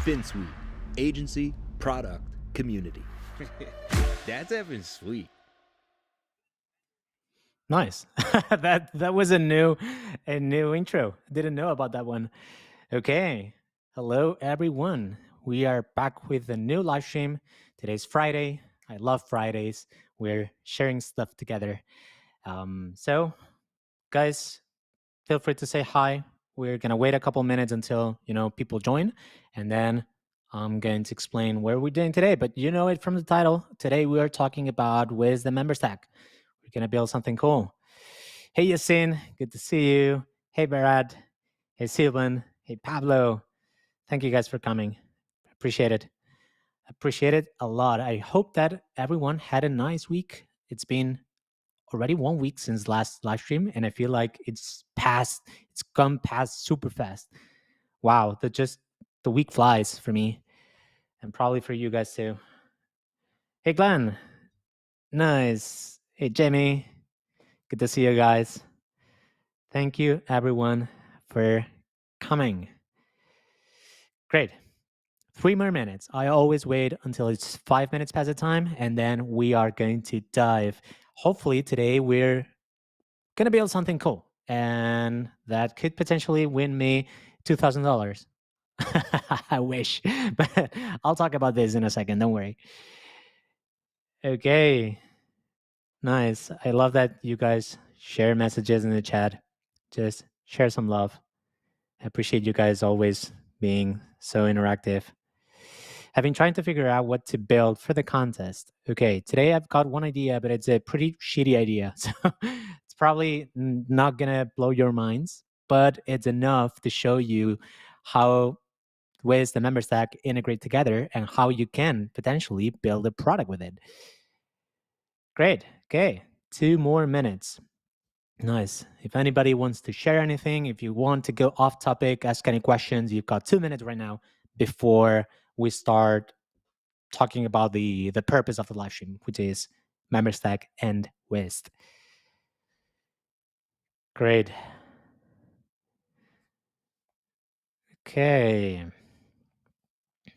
Finsweet, agency, product, community. That's effing sweet. Nice. that was a new intro. Didn't know about that one. Okay. Hello everyone. We are back with a new live stream. Today's Friday. I love Fridays. We're sharing stuff together. So guys, feel free to say hi. We're gonna wait a couple minutes until people join, and then I'm going to explain what we're doing today. But you know it from the title. Today we are talking about Wized the Memberstack. We're gonna build something cool. Hey Yasin, good to see you. Hey Barad. Hey Sylvan. Hey Pablo. Thank you guys for coming. Appreciate it. Appreciate it a lot. I hope that everyone had a nice week. It's been already 1 week since last live stream, and I feel like it's gone past super fast. Wow, the week flies for me, and probably for you guys too. Hey Glenn, nice. Hey Jamie, good to see you guys. Thank you everyone for coming. Great. 3 more minutes. I always wait until it's 5 minutes past the time, and then we are going to dive. Hopefully today we're gonna build something cool, and that could potentially win me $2,000. I wish, but I'll talk about this in a second. Don't worry. Okay, nice. I love that you guys share messages in the chat. Just share some love. I appreciate you guys always being so interactive. I've been trying to figure out what to build for the contest. Okay, today I've got one idea, but it's a pretty shitty idea. So it's probably not gonna blow your minds, but it's enough to show you how ways the member stack integrate together and how you can potentially build a product with it. Great. Okay, 2 more minutes. Nice. If anybody wants to share anything, if you want to go off topic, ask any questions, you've got 2 minutes right now before we start talking about the purpose of the live stream, which is Memberstack and Wized. Great. Okay.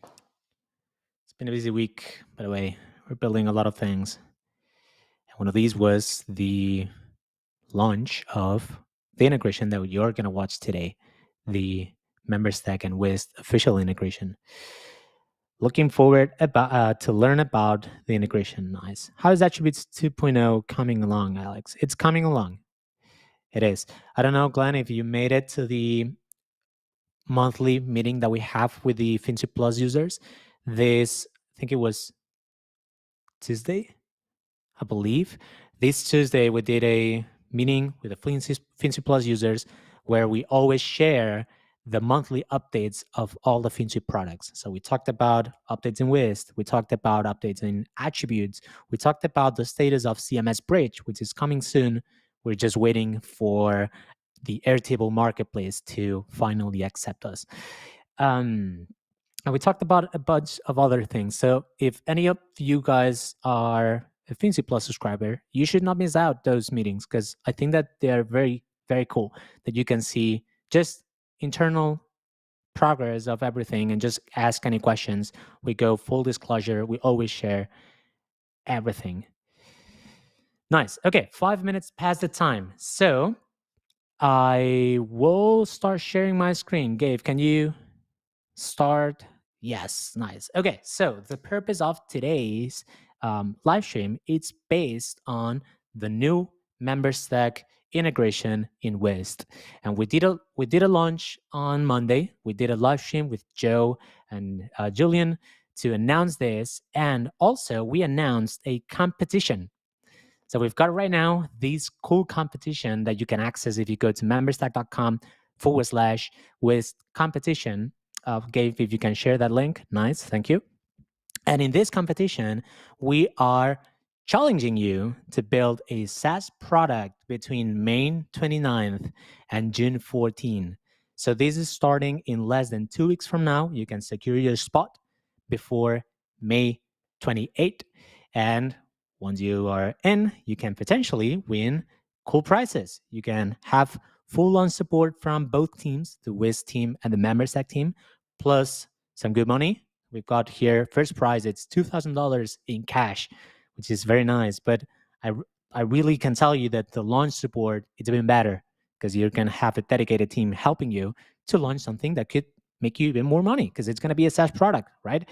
It's been a busy week, by the way. We're building a lot of things. And one of these was the launch of the integration that you're going to watch today, the Memberstack and Wized official integration. Looking forward to learn about the integration. Nice. How is Attributes 2.0 coming along, Alex? It's coming along. It is. I don't know, Glenn, if you made it to the monthly meeting that we have with the Finsweet Plus users. This, I think it was Tuesday, I believe. This Tuesday, we did a meeting with the Finsweet Plus users where we always share the monthly updates of all the Finsweet products. So we talked about updates in Wized. We talked about updates in attributes. We talked about the status of CMS Bridge, which is coming soon. We're just waiting for the Airtable marketplace to finally accept us. And we talked about a bunch of other things. So if any of you guys are a Finsweet Plus subscriber, you should not miss out those meetings because I think that they are very, very cool. That you can see just internal progress of everything and just ask any questions. We go full disclosure. We always share everything. Nice. Okay, 5 minutes past the time. So I will start sharing my screen. Gabe, can you start? Yes, nice. Okay, so the purpose of today's live stream, it's based on the new Memberstack integration in Wized. And we did a launch on Monday. We did a live stream with Joe and Julian to announce this. And also we announced a competition. So we've got right now this cool competition that you can access if you go to memberstack.com/with competition. Gabe, if you can share that link, nice, thank you. And in this competition, we are challenging you to build a SaaS product between May 29th and June 14th. So this is starting in less than 2 weeks from now. You can secure your spot before May 28th. And once you are in, you can potentially win cool prizes. You can have full-on support from both teams, the Wiz team and the Memberstack team, plus some good money. We've got here first prize. It's $2,000 in cash, which is very nice. But I really can tell you that the launch support it's even better because you're gonna have a dedicated team helping you to launch something that could make you even more money because it's gonna be a SaaS product, right?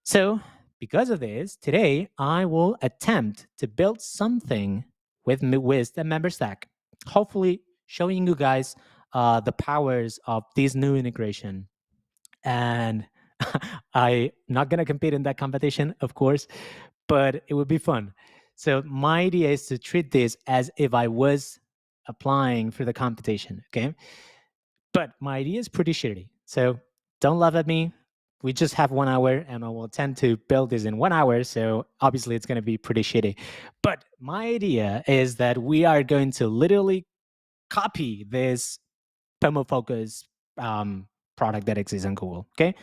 So because of this, today I will attempt to build something with the Memberstack, hopefully showing you guys the powers of this new integration. And I'm not going to compete in that competition, of course, but it would be fun. So my idea is to treat this as if I was applying for the competition, okay? But my idea is pretty shitty. So don't laugh at me. We just have 1 hour and I will attempt to build this in 1 hour. So obviously it's going to be pretty shitty. But my idea is that we are going to literally copy this Pomo Focus product that exists on Google. Okay.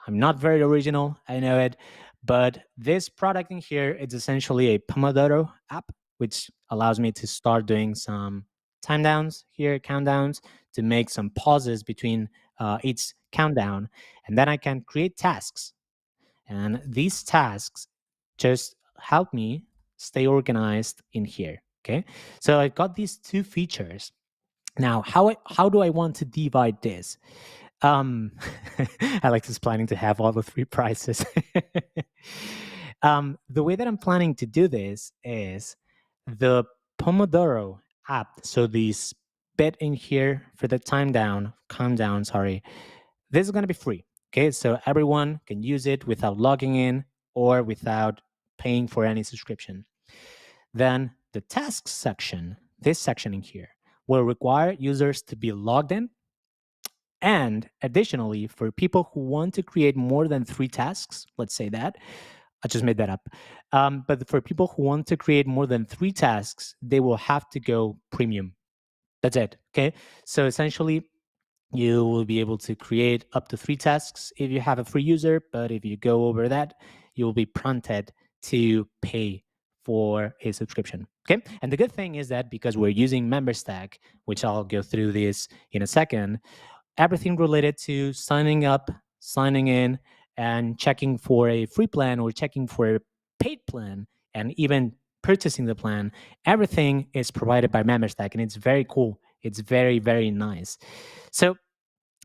I'm not very original, I know it, but this product in here is essentially a Pomodoro app, which allows me to start doing some time downs here, countdowns, to make some pauses between each countdown. And then I can create tasks. And these tasks just help me stay organized in here. Okay. So I've got these two features. Now, how do I want to divide this? Alex is planning to have all the three prizes. The way that I'm planning to do this is the Pomodoro app. So this bit in here for the countdown, sorry, this is going to be free. Okay, so everyone can use it without logging in or without paying for any subscription. Then the tasks section, this section in here, will require users to be logged in. And additionally, for people who want to create more than 3 tasks, let's say that, I just made that up. But for people who want to create more than 3 tasks, they will have to go premium. That's it. Okay. So essentially, you will be able to create up to 3 tasks if you have a free user. But if you go over that, you will be prompted to pay for a subscription. Okay. And the good thing is that because we're using Memberstack, which I'll go through this in a second, everything related to signing up, signing in, and checking for a free plan or checking for a paid plan, and even purchasing the plan, everything is provided by Memberstack, and it's very cool. It's very, very nice. So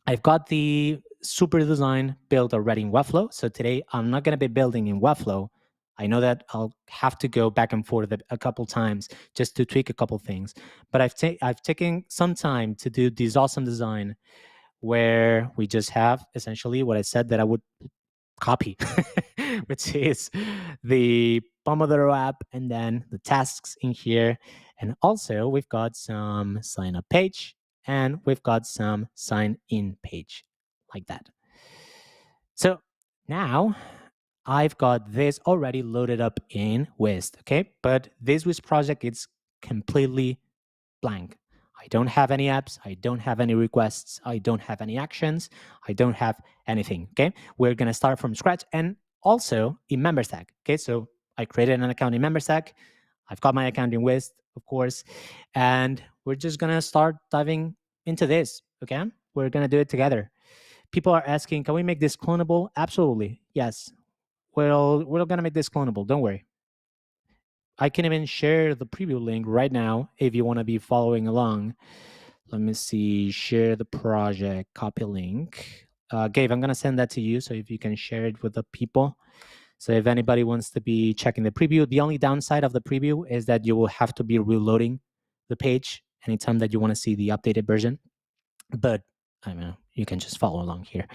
I've got the super design built already in Webflow. So today I'm not going to be building in Webflow. I know that I'll have to go back and forth a couple times just to tweak a couple things, but I've taken some time to do this awesome design where we just have essentially what I said that I would copy, which is the Pomodoro app and then the tasks in here. And also we've got some sign up page and we've got some sign in page like that. So now I've got this already loaded up in Wized, okay? But this Wized project is completely blank. I don't have any apps. I don't have any requests. I don't have any actions. I don't have anything. Okay. We're going to start from scratch and also in Memberstack. Okay. So I created an account in Memberstack. I've got my account in Wist, of course. And we're just going to start diving into this. Okay. We're going to do it together. People are asking, can we make this clonable? Absolutely. Yes. Well, we're going to make this clonable. Don't worry. I can even share the preview link right now if you want to be following along. Let me see, share the project, copy link. Gabe, I'm going to send that to you. So if you can share it with the people. So if anybody wants to be checking the preview, the only downside of the preview is that you will have to be reloading the page anytime that you want to see the updated version. But I don't know, you can just follow along here.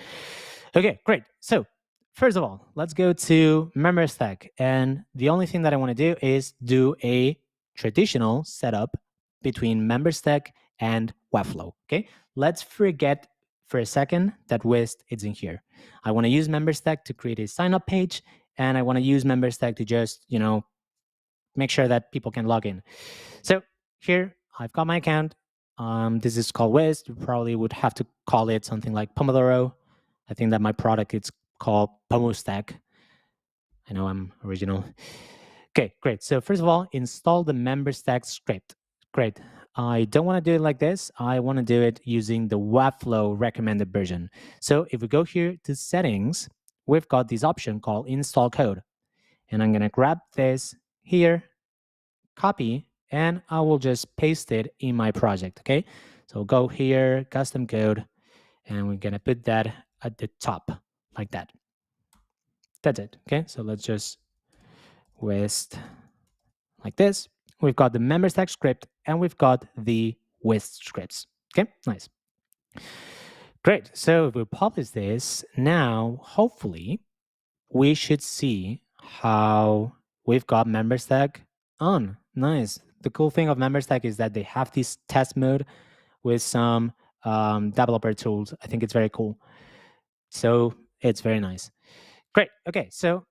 Okay, great. So first of all, let's go to Memberstack. And the only thing that I want to do is do a traditional setup between Memberstack and Webflow. Okay, let's forget for a second that Wist is in here. I want to use Memberstack to create a sign up page, and I want to use Memberstack to just, make sure that people can log in. So here I've got my account. This is called Wist. You probably would have to call it something like Pomodoro. I think that my product is called Pomostack. I know I'm original. Okay, great. So first of all, install the Memberstack script. Great. I don't want to do it like this. I want to do it using the Webflow recommended version. So if we go here to settings, we've got this option called install code. And I'm going to grab this here, copy, and I will just paste it in my project. Okay. So go here, custom code, and we're going to put that at the top like that. That's it. Okay. So let's just Wized like this. We've got the Memberstack script and we've got the Wized scripts. Okay, nice. Great. So if we publish this, now hopefully we should see how we've got Memberstack on. Nice. The cool thing of Memberstack is that they have this test mode with some developer tools. I think it's very cool. So it's very nice. Great. Okay, so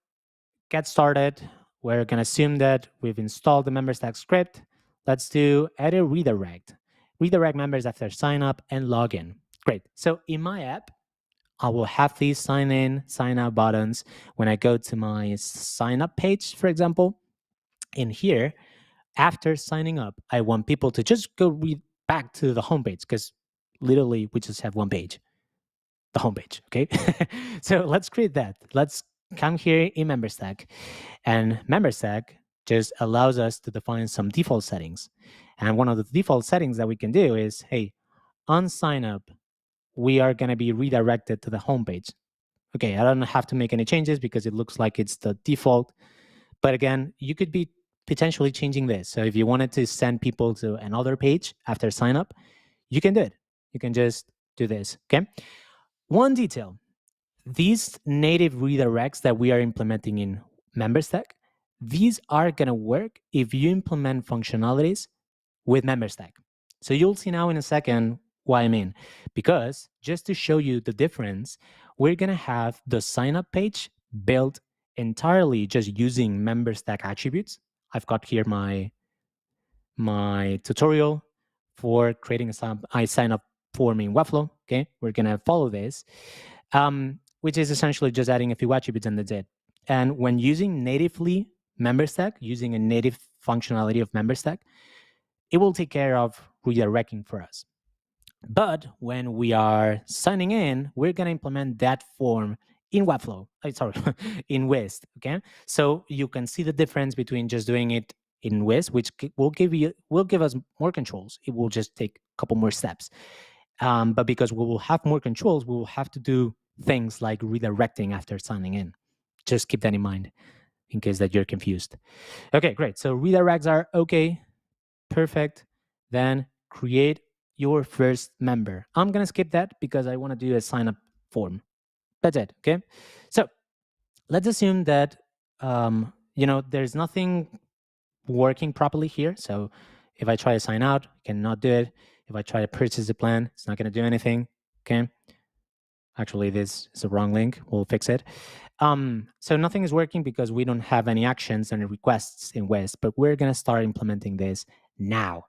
get started. We're going to assume that we've installed the Memberstack script. Let's do edit redirect. Redirect members after sign up and login. Great. So in my app, I will have these sign in, sign out buttons. When I go to my sign up page, for example, in here, after signing up, I want people to just go read back to the homepage because literally we just have one page, the homepage. Okay. So let's create that. Let's come here in Memberstack. And Memberstack just allows us to define some default settings. And one of the default settings that we can do is, hey, on sign up, we are going to be redirected to the homepage. Okay, I don't have to make any changes because it looks like it's the default. But again, you could be potentially changing this. So if you wanted to send people to another page after sign up, you can do it. You can just do this. Okay. One detail, these native redirects that we are implementing in Memberstack, these are going to work if you implement functionalities with Memberstack. So you'll see now in a second what I mean. Because just to show you the difference, we're going to have the sign up page built entirely just using Memberstack attributes. I've got here my tutorial for creating a sign up form in Webflow. Okay, we're going to follow this, which is essentially just adding a few attributes and that's it. And when using natively Memberstack, using a native functionality of Memberstack, it will take care of redirecting for us. But when we are signing in, we're going to implement that form in Webflow. In Wized. Okay, so you can see the difference between just doing it in Wized, which will give us more controls. It will just take a couple more steps. But because we will have more controls, we will have to do things like redirecting after signing in. Just keep that in mind in case that you're confused. Okay, great. So redirects are okay. Perfect. Then create your first member. I'm going to skip that because I want to do a sign up form. That's it. Okay. So let's assume that, there's nothing working properly here. So if I try to sign out, I cannot do it. If I try to purchase the plan, it's not going to do anything. Okay. Actually, this is a wrong link. We'll fix it. So nothing is working because we don't have any actions and requests in Wized, but we're going to start implementing this now.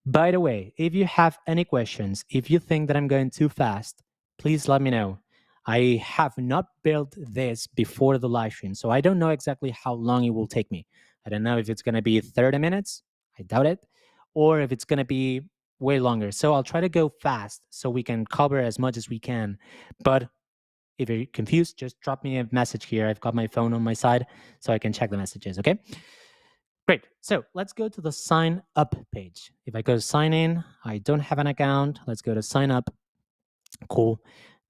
By the way, if you have any questions, if you think that I'm going too fast, please let me know. I have not built this before the live stream, so I don't know exactly how long it will take me. I don't know if it's going to be 30 minutes, I doubt it, or if it's going to be way longer. So I'll try to go fast so we can cover as much as we can. But if you're confused, just drop me a message here. I've got my phone on my side so I can check the messages, okay? Great. So let's go to the sign up page. If I go to sign in, I don't have an account. Let's go to sign up. Cool.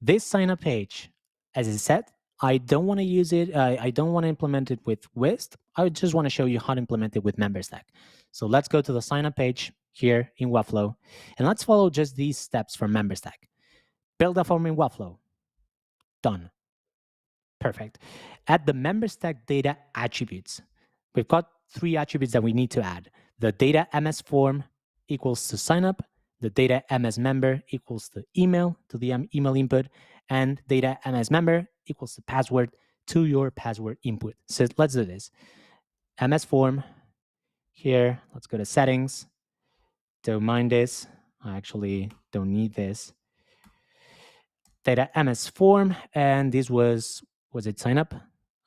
This sign up page, as I said, I don't want to use it. I don't want to implement it with Wized. I just want to show you how to implement it with Memberstack. So let's go to the sign up page here in Webflow, and let's follow just these steps from Memberstack. Build a form in Webflow. Done. Perfect. Add the Memberstack data attributes. We've got 3 attributes that we need to add. The data MS form equals to sign up, the data MS member equals to email to the email input, and data MS member equals to password to your password input. So let's do this. MS form here, let's go to settings. Don't mind this. I actually don't need this. Data MS form, and this was it sign up?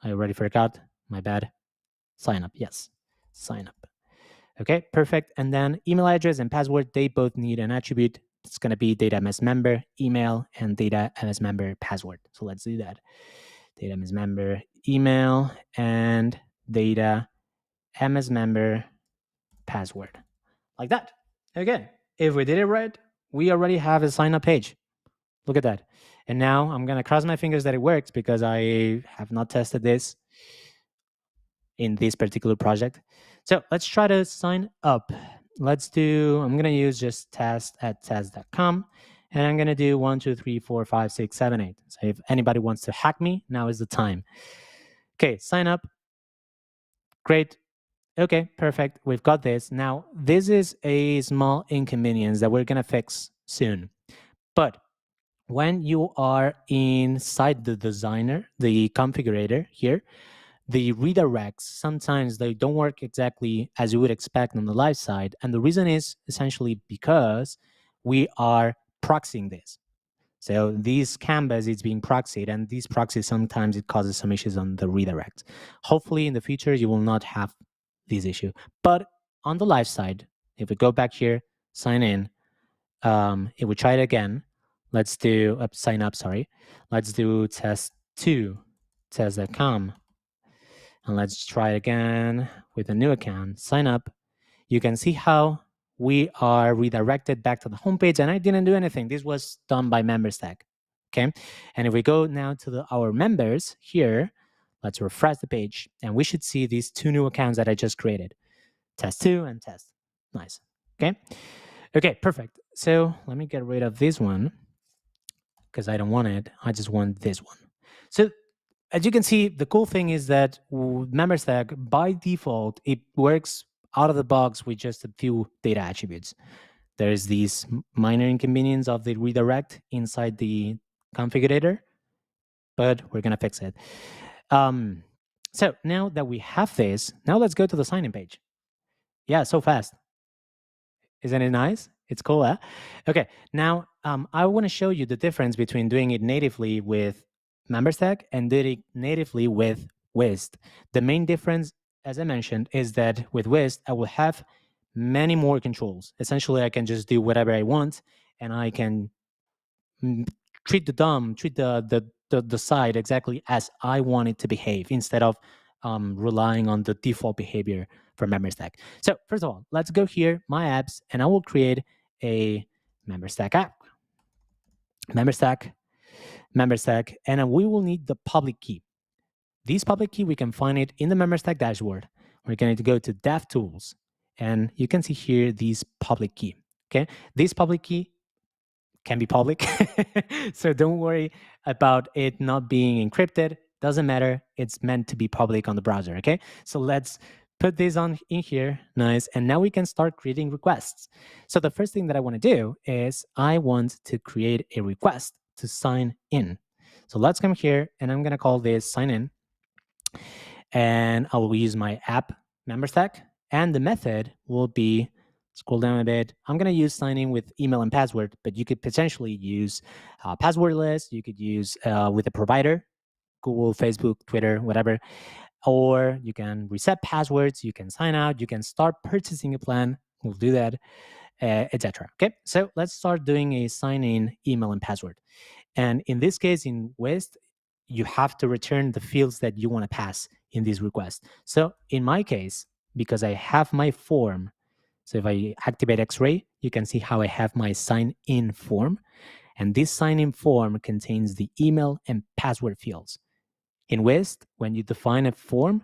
I already forgot. My bad. Sign up. Yes. Sign up. Okay, perfect. And then email address and password, they both need an attribute. It's going to be data MS member email and data MS member password. So let's do that. Data MS member email and data MS member password, like that. Again, if we did it right, we already have a sign up page. Look at that. And now I'm going to cross my fingers that it works because I have not tested this in this particular project. So let's try to sign up. I'm going to use just test@test.com. And I'm going to do 1, 2, 3, 4, 5, 6, 7, 8. So if anybody wants to hack me, now is the time. Okay, sign up. Great. Okay, perfect. We've got this. Now, this is a small inconvenience that we're going to fix soon. But when you are inside the designer, the configurator here, the redirects, sometimes they don't work exactly as you would expect on the live side. And the reason is essentially because we are proxying this. So these canvas is being proxied, and these proxies, sometimes it causes some issues on the redirect. Hopefully in the future, you will not have this issue. But on the live side, if we go back here, sign in, if we try it again, let's do sign up, sorry. Let's do test2, test.com. And let's try again with a new account, sign up. You can see how we are redirected back to the homepage, and I didn't do anything. This was done by Memberstack, okay? And if we go now to our members here, let's refresh the page, and we should see these two new accounts that I just created, test2 and test. Nice, okay? Okay, perfect. So let me get rid of this one because I don't want it. I just want this one. So as you can see, the cool thing is that Memberstack, by default, it works out of the box with just a few data attributes. There's these minor inconvenience of the redirect inside the configurator, but we're going to fix it. So now that we have this, now let's go to the sign-in page. Yeah, so fast. Isn't it nice? It's cool, huh? Okay, now I want to show you the difference between doing it natively with Memberstack and doing it natively with Wized. The main difference, as I mentioned, is that with Wized, I will have many more controls. Essentially, I can just do whatever I want, and I can treat the site exactly as I want it to behave instead of relying on the default behavior for Memberstack. So first of all, let's go here, my apps, and I will create a Memberstack app. Memberstack, and we will need the public key. This public key, we can find it in the Memberstack dashboard. We're going to go to DevTools, and you can see here this public key. Okay, this public key can be public, so don't worry about it not being encrypted. Doesn't matter. It's meant to be public on the browser. Okay, so let's put this on in here. Nice. And now we can start creating requests. So the first thing that I want to do is I want to create a request to sign in. So let's come here, and I'm going to call this sign in. And I will use my app Memberstack, and the method will be, scroll down a bit. I'm going to use sign in with email and password, but you could potentially use passwordless. You could use with a provider, Google, Facebook, Twitter, whatever. Or you can reset passwords. You can sign out. You can start purchasing a plan. We'll do that, etc. Okay, so let's start doing a sign in email and password. And in this case, in Wized, you have to return the fields that you want to pass in this request. So in my case, because I have my form, so if I activate X-ray, you can see how I have my sign in form. And this sign in form contains the email and password fields. In Wized, when you define a form,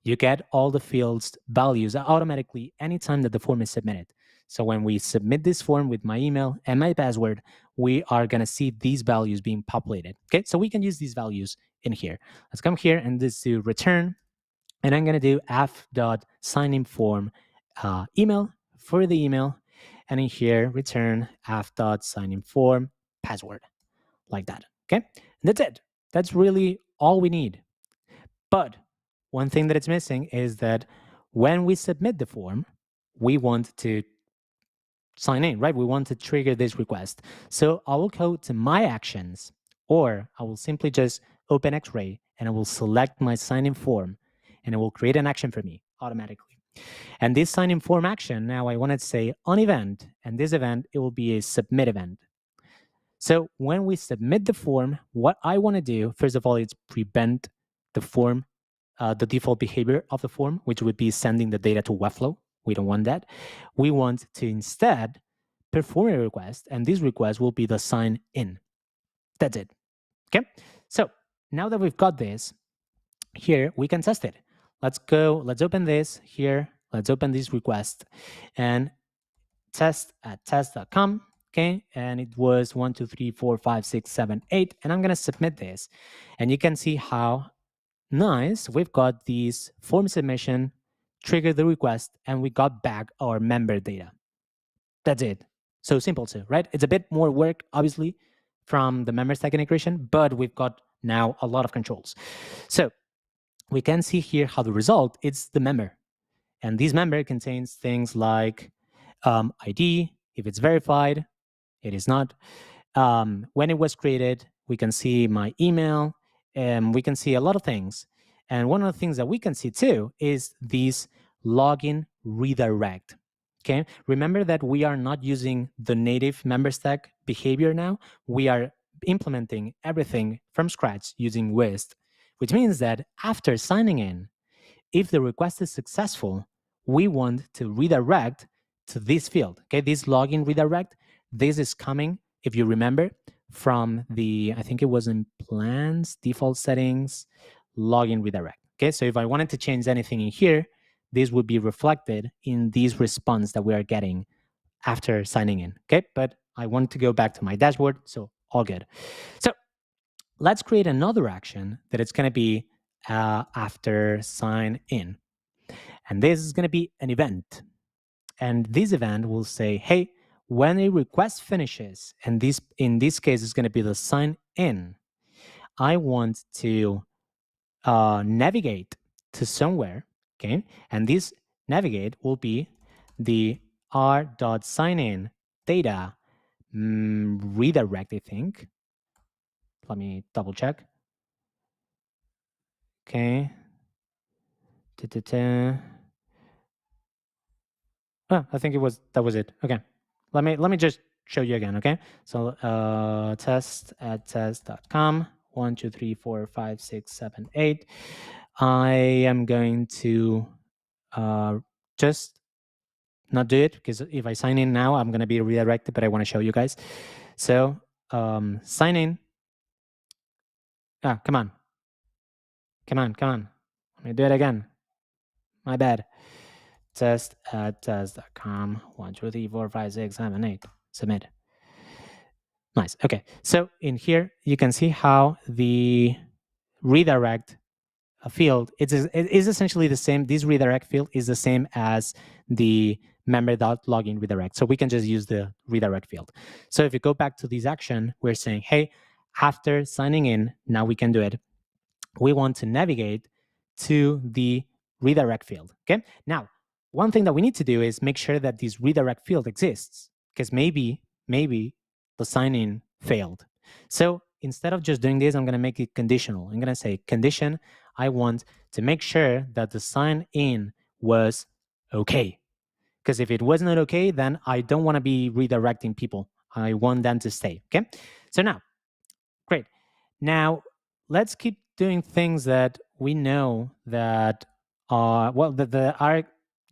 you get all the fields values automatically anytime that the form is submitted. So when we submit this form with my email and my password, we are going to see these values being populated. Okay, so we can use these values in here. Let's come here and this to return. And I'm going to do app.signinform email for the email. And in here, return app.signinform password, like that. Okay, and that's it. That's really all we need. But one thing that it's missing is that when we submit the form, we want to sign in, right? We want to trigger this request. So I will go to my actions, or I will simply just open X-ray and I will select my sign in form, and it will create an action for me automatically. And this sign in form action, now I want to say on event, and this event, it will be a submit event. So when we submit the form, what I want to do, first of all, is prevent the form, the default behavior of the form, which would be sending the data to Webflow. We don't want that. We want to instead perform a request, and this request will be the sign in. That's it. Okay. So now that we've got this, here we can test it. Let's open this here. Let's open this request and test at test.com. Okay, and it was 1, 2, 3, 4, 5, 6, 7, 8, and I'm gonna submit this, and you can see how nice we've got these form submission, trigger the request, and we got back our member data. That's it. So simple too, right? It's a bit more work, obviously, from the Memberstack integration, but we've got now a lot of controls. So we can see here how the result is the member. And this member contains things like ID, if it's verified, it is not. When it was created, we can see my email, and we can see a lot of things. And one of the things that we can see too is this login redirect. Okay, remember that we are not using the native Memberstack behavior now. We are implementing everything from scratch using Wized, which means that after signing in, if the request is successful, we want to redirect to this field. Okay, this login redirect. This is coming, if you remember, from the, I think it was in plans, default settings, login redirect. Okay, so if I wanted to change anything in here, this would be reflected in this response that we are getting after signing in. Okay, but I want to go back to my dashboard, so all good. So let's create another action that it's going to be after sign in. And this is going to be an event. And this event will say, hey, when a request finishes, and this in this case is going to be the sign in, I want to navigate to somewhere, okay? And this navigate will be the r.signin data redirect, I think. Let me double check. Okay. Oh, I think that was it. Okay. Let me just show you again, okay? So test at test.com, 1, 2, 3, 4, 5, 6, 7, 8. I am going to just not do it, because if I sign in now, I'm going to be redirected, but I want to show you guys. So sign in. Come on. Let me do it again. My bad. Test at test.com, 1, 2, 3, 4, 5, 6, 7, 8. Submit. Nice. Okay. So in here, you can see how the redirect field it is essentially the same. This redirect field is the same as the member.login redirect. So we can just use the redirect field. So if you go back to this action, we're saying, hey, after signing in, now we can do it. We want to navigate to the redirect field. Okay. Now, one thing that we need to do is make sure that this redirect field exists, because maybe the sign in failed. So instead of just doing this, I'm going to make it conditional. I'm going to say condition. I want to make sure that the sign in was okay. Because if it was not okay, then I don't want to be redirecting people. I want them to stay. Okay. So now, great. Now let's keep doing things that we know that are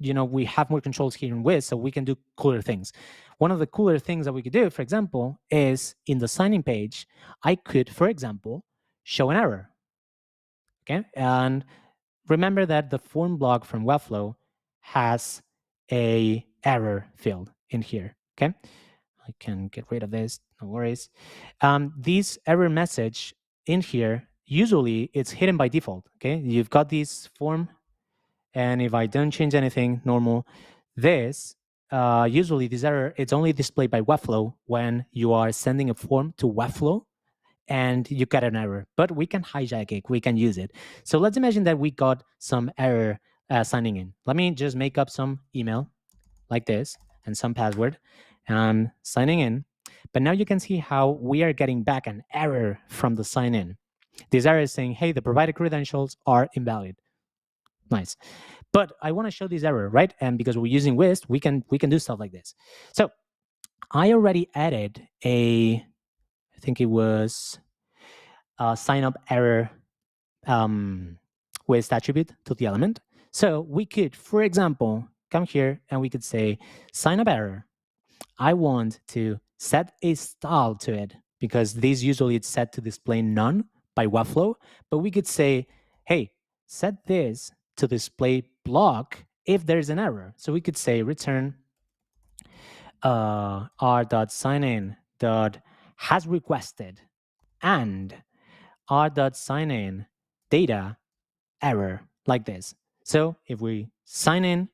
we have more controls here in Wiz, so we can do cooler things. One of the cooler things that we could do, for example, is in the signing page, I could, for example, show an error. Okay, and remember that the form block from Webflow has a error field in here. Okay, I can get rid of this, no worries. This error message in here, usually it's hidden by default. Okay, you've got this form, and if I don't change anything, normal, this usually this error, it's only displayed by Webflow when you are sending a form to Webflow and you get an error, but we can hijack it, we can use it. So let's imagine that we got some error signing in. Let me just make up some email like this and some password, and I'm signing in. But now you can see how we are getting back an error from the sign in. This error is saying, hey, the provided credentials are invalid. Nice. But I want to show this error, right? And because we're using Wized, we can do stuff like this. So I already added I think it was a sign up error Wized attribute to the element. So we could, for example, come here and we could say sign up error. I want to set a style to it because this usually it's set to display none by Webflow. But we could say, hey, set this to display block if there's an error. So we could say return r.signin.has requested and r.signin data error like this. So if we sign in,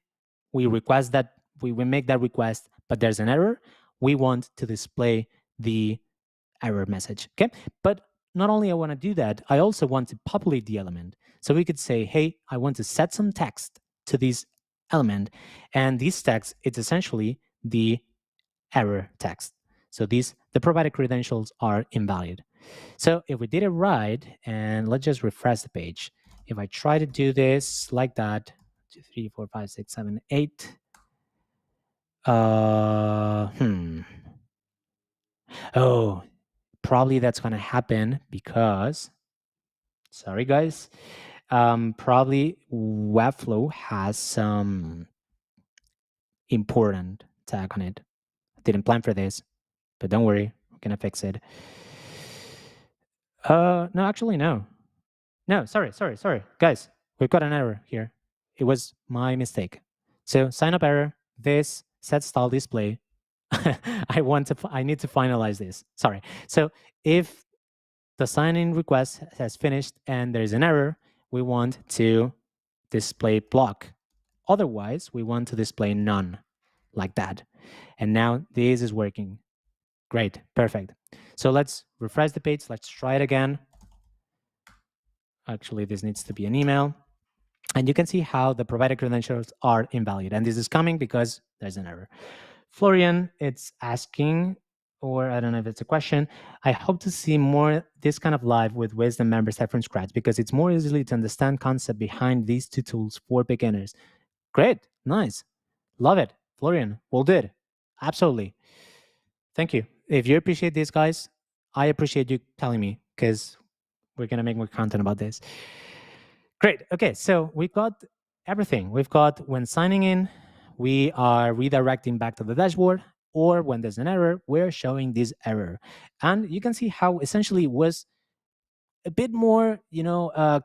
we request that we make that request, but there's an error, we want to display the error message. Okay. But not only I want to do that, I also want to populate the element. So we could say, hey, I want to set some text to this element. And this text, it's essentially the error text. So the provided credentials are invalid. So if we did it right, and let's just refresh the page. If I try to do this like that, 2, 3, 4, 5, 6, 7, 8. Oh, probably that's going to happen because, sorry guys, probably Webflow has some important tag on it. I didn't plan for this, but don't worry, we're going to fix it. No, actually, no. No, sorry. Guys, we've got an error here. It was my mistake. So sign up error, this set style display. I need to finalize this. Sorry. So if the sign-in request has finished and there's an error, we want to display block. Otherwise, we want to display none, like that. And now this is working. Great, perfect. So let's refresh the page. Let's try it again. Actually, this needs to be an email. And you can see how the provided credentials are invalid. And this is coming because there's an error. Florian, it's asking, or I don't know if it's a question, I hope to see more this kind of live with Wized and Memberstack from scratch because it's more easily to understand concept behind these two tools for beginners. Great, nice, love it. Florian, well did, absolutely. Thank you. If you appreciate this, guys, I appreciate you telling me because we're going to make more content about this. Great. Okay, so we got everything. We've got when signing in, we are redirecting back to the dashboard, or when there's an error, we're showing this error. And you can see how essentially it was a bit more,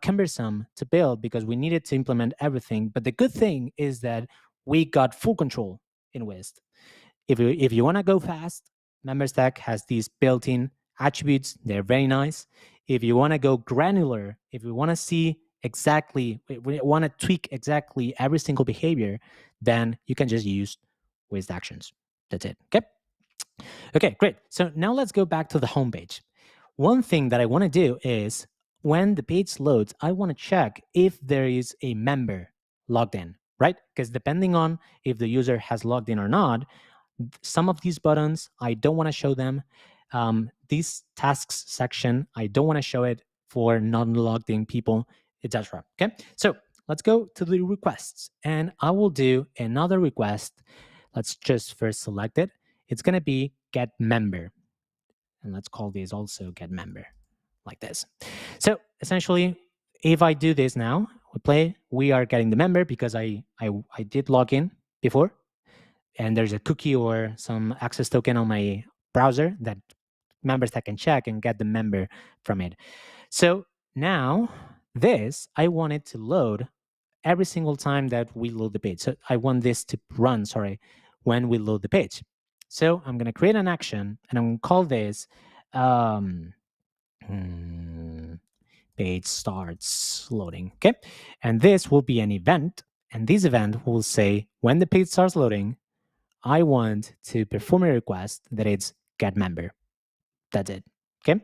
cumbersome to build because we needed to implement everything. But the good thing is that we got full control in Wized. If you want to go fast, Memberstack has these built-in attributes. They're very nice. If you want to go granular, if you want to see exactly, we want to tweak exactly every single behavior, then you can just use Wized actions. That's it. Okay, great. So now let's go back to the home page. One thing that I want to do is when the page loads, I want to check if there is a member logged in, right? Because depending on if the user has logged in or not, some of these buttons, I don't want to show them. This tasks section, I don't want to show it for non-logged in people, etc. Okay, so let's go to the requests, and I will do another request. Let's just first select it. It's going to be get member, and let's call this also get member, like this. So essentially, if I do this now, we are getting the member because I did log in before, and there's a cookie or some access token on my browser that Memberstack can check and get the member from it. So now this, I want it to load every single time that we load the page. So I want this to run, when we load the page. So I'm going to create an action and I'm going to call this page starts loading. Okay. And this will be an event. And this event will say when the page starts loading, I want to perform a request that it's get member. That's it. Okay.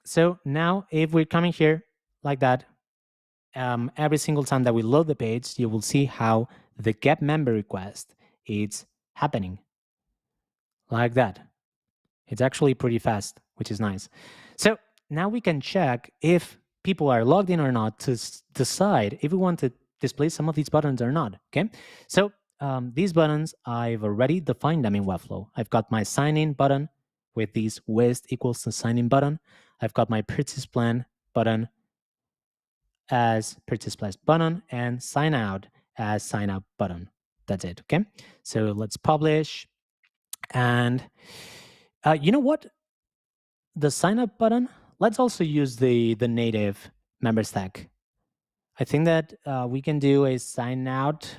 So now if we're coming here like that, every single time that we load the page, you will see how the get member request is happening like that. It's actually pretty fast, which is nice. So now we can check if people are logged in or not to decide if we want to display some of these buttons or not. Okay, so these buttons, I've already defined them in Webflow. I've got my sign in button with these Wized equals to sign in button. I've got my purchase plan button as purchase plan button and sign out as sign out button. That's it. Okay, so let's publish. And you know what? The sign up button, let's also use the native Memberstack. I think that we can do a sign out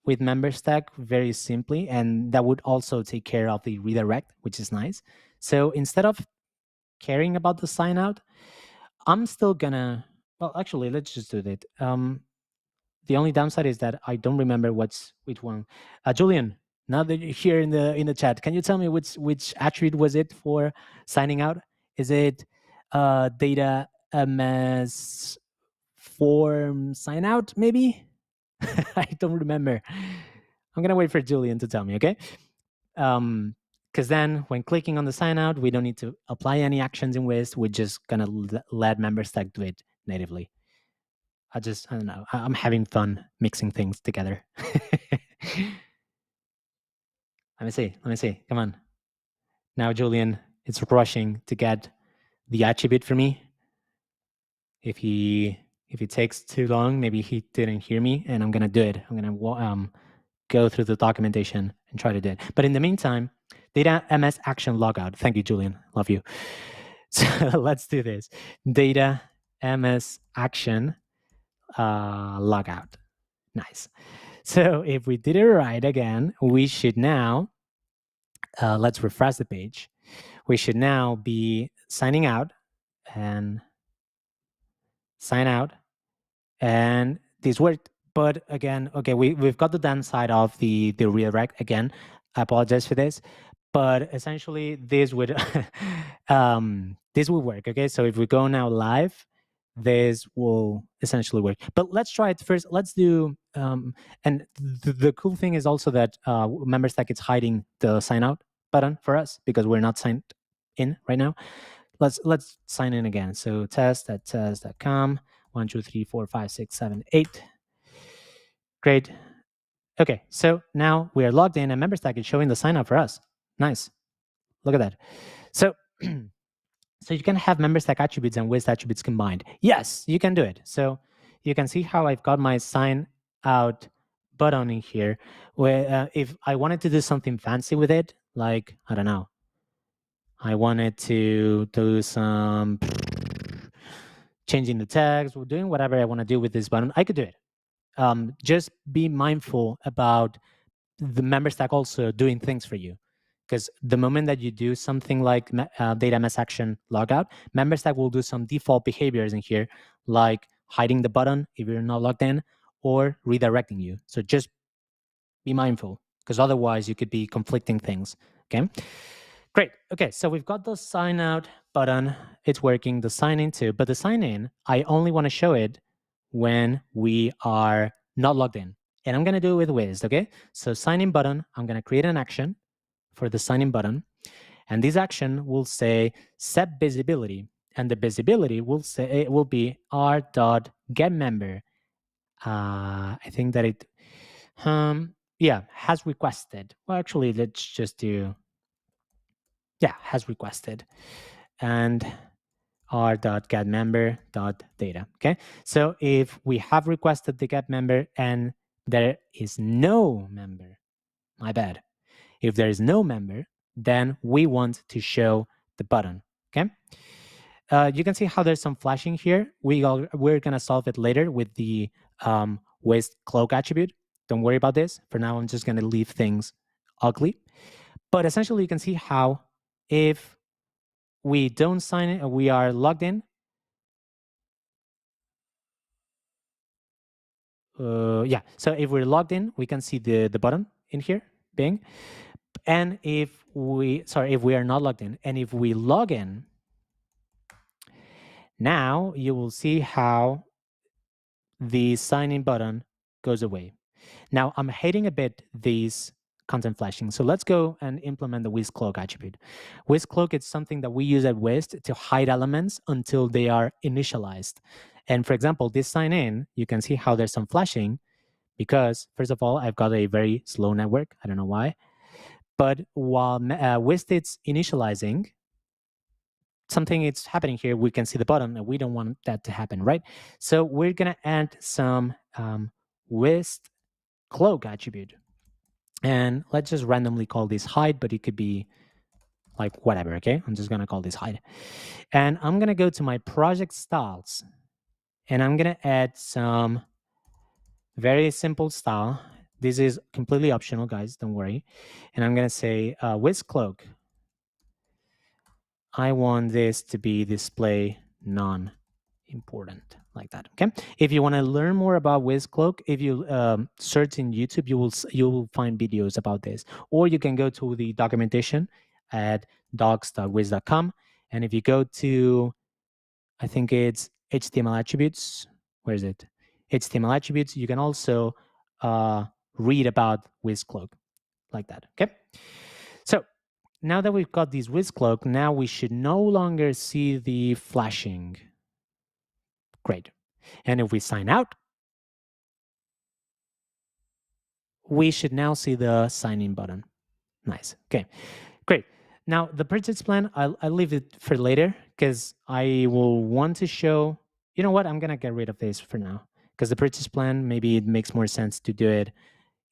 with Memberstack very simply, and that would also take care of the redirect, which is nice. So instead of caring about the sign out, I'm still gonna, well, actually, let's just do that. The only downside is that I don't remember which one. Julian, now that you're here in the chat, can you tell me which attribute was it for signing out? Is it data MS form sign out, maybe? I don't remember. I'm gonna wait for Julian to tell me, okay? Because then when clicking on the sign out, we don't need to apply any actions in Wized. We're just gonna let Memberstack do it natively. I don't know. I'm having fun mixing things together. Let me see. Come on. Now Julian is rushing to get the attribute for me. If he takes too long, maybe he didn't hear me, and I'm gonna do it. I'm gonna go through the documentation and try to do it. But in the meantime, data MS action logout. Thank you, Julian. Love you. So let's do this. Data MS action logout. Nice. So if we did it right again, we should now, let's refresh the page. We should now be signing out and sign out. And this worked. But again, okay, we've got the downside of the redirect again. I apologize for this. But essentially, this would this will work. Okay, so if we go now live, this will essentially work. But let's try it first. Let's do and the cool thing is also that Memberstack is hiding the sign out button for us because we're not signed in right now. Let's sign in again. So test@test.com. 1, 2, 3, 4, 5, 6, 7, 8. Great. Okay, so now we are logged in and Memberstack is showing the sign up for us. Nice. Look at that. So, so you can have Memberstack attributes and Wized attributes combined. Yes, you can do it. So you can see how I've got my sign out button in here. Where if I wanted to do something fancy with it, like, I don't know, I wanted to do some changing the text or doing whatever I want to do with this button, I could do it. Just be mindful about the Memberstack also doing things for you. Because the moment that you do something like data MS action logout, Memberstack will do some default behaviors in here, like hiding the button if you're not logged in or redirecting you. So just be mindful, because otherwise you could be conflicting things. Okay, great. Okay, so we've got the sign out button. It's working. The sign in too, but the sign in, I only want to show it when we are not logged in. And I'm going to do it with Wized, okay? So sign in button, I'm going to create an action for the sign in button. And this action will say set visibility. And the visibility will say it will be r.getMember. I think that it, has requested. Well, actually, let's just do, has requested. And r.getMember.data. Okay, so if we have requested the get member and there is no member, my bad. If there is no member, then we want to show the button. Okay, you can see how there's some flashing here. We're gonna solve it later with the Wized cloak attribute. Don't worry about this. For now, I'm just gonna leave things ugly. But essentially, you can see how if we don't sign in, we are logged in. So if we're logged in, we can see the button in here, Bing. And if we are not logged in, and if we log in, now you will see how the sign in button goes away. Now I'm hating a bit these content flashing. So let's go and implement the Wized cloak attribute. Wized cloak is something that we use at Wized to hide elements until they are initialized. And for example, this sign in, you can see how there's some flashing because, first of all, I've got a very slow network. I don't know why. But while Wized is initializing, something is happening here. We can see the button, and we don't want that to happen, right? So we're going to add some Wized cloak attribute. And let's just randomly call this hide, but it could be like whatever, okay? I'm just going to call this hide. And I'm going to go to my project styles, and I'm going to add some very simple style. This is completely optional, guys. Don't worry. And I'm going to say Wized cloak. I want this to be display non-important, like that. Okay. If you want to learn more about Wized cloak, if you search in YouTube, you will find videos about this, or you can go to the documentation at docs.wized.com. And if you go to, I think it's HTML attributes. Where is it? HTML attributes. You can also read about Wized cloak, like that. Okay. So now that we've got this Wized cloak, now we should no longer see the flashing. Great. And if we sign out, we should now see the sign in button. Nice. Okay, great. Now the purchase plan, I'll leave it for later because I will want to show, you know what, I'm going to get rid of this for now because the purchase plan, maybe it makes more sense to do it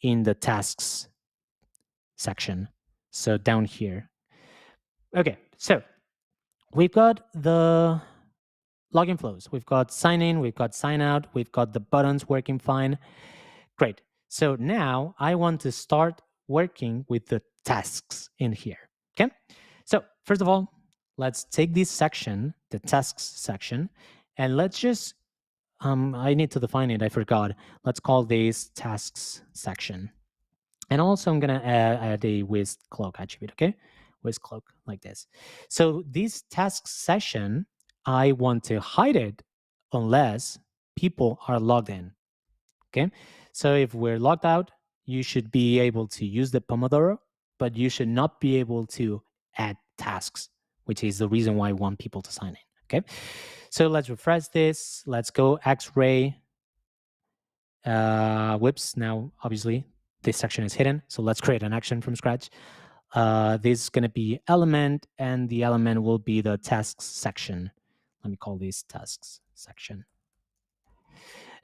in the tasks section. So down here. Okay, so we've got the login flows. We've got sign in, we've got sign out, we've got the buttons working fine. Great. So now I want to start working with the tasks in here. Okay. So first of all, let's take this section, the tasks section, and let's just, I need to define it. I forgot. Let's call this tasks section. And also I'm going to add a Wized cloak attribute. Okay. Wized cloak like this. So this task session, I want to hide it unless people are logged in. Okay. So if we're logged out, you should be able to use the Pomodoro, but you should not be able to add tasks, which is the reason why I want people to sign in. Okay. So let's refresh this. Let's go X-ray. Whoops. Now, obviously, this section is hidden. So let's create an action from scratch. This is going to be element, and the element will be the tasks section. Let me call this tasks section.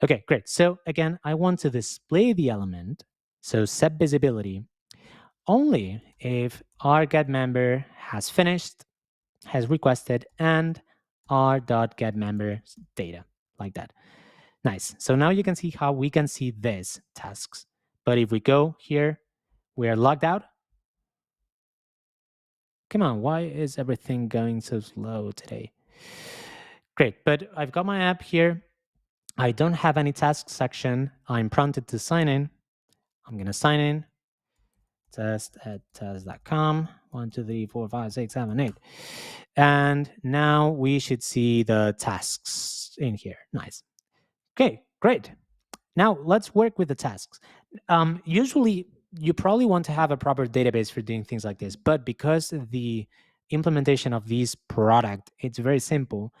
Okay, great. So again, I want to display the element. So set visibility only if our get member has finished, has requested, and our.getMember data, like that. Nice. So now you can see how we can see this tasks. But if we go here, we are logged out. Come on, why is everything going so slow today? Great, but I've got my app here. I don't have any task section. I'm prompted to sign in. I'm going to sign in. Test@test.com. 1, 2, 3, 4, 5, 6, 7, 8. And now we should see the tasks in here. Nice. Okay, great. Now let's work with the tasks. Usually, you probably want to have a proper database for doing things like this, but because the implementation of this product, it's very simple.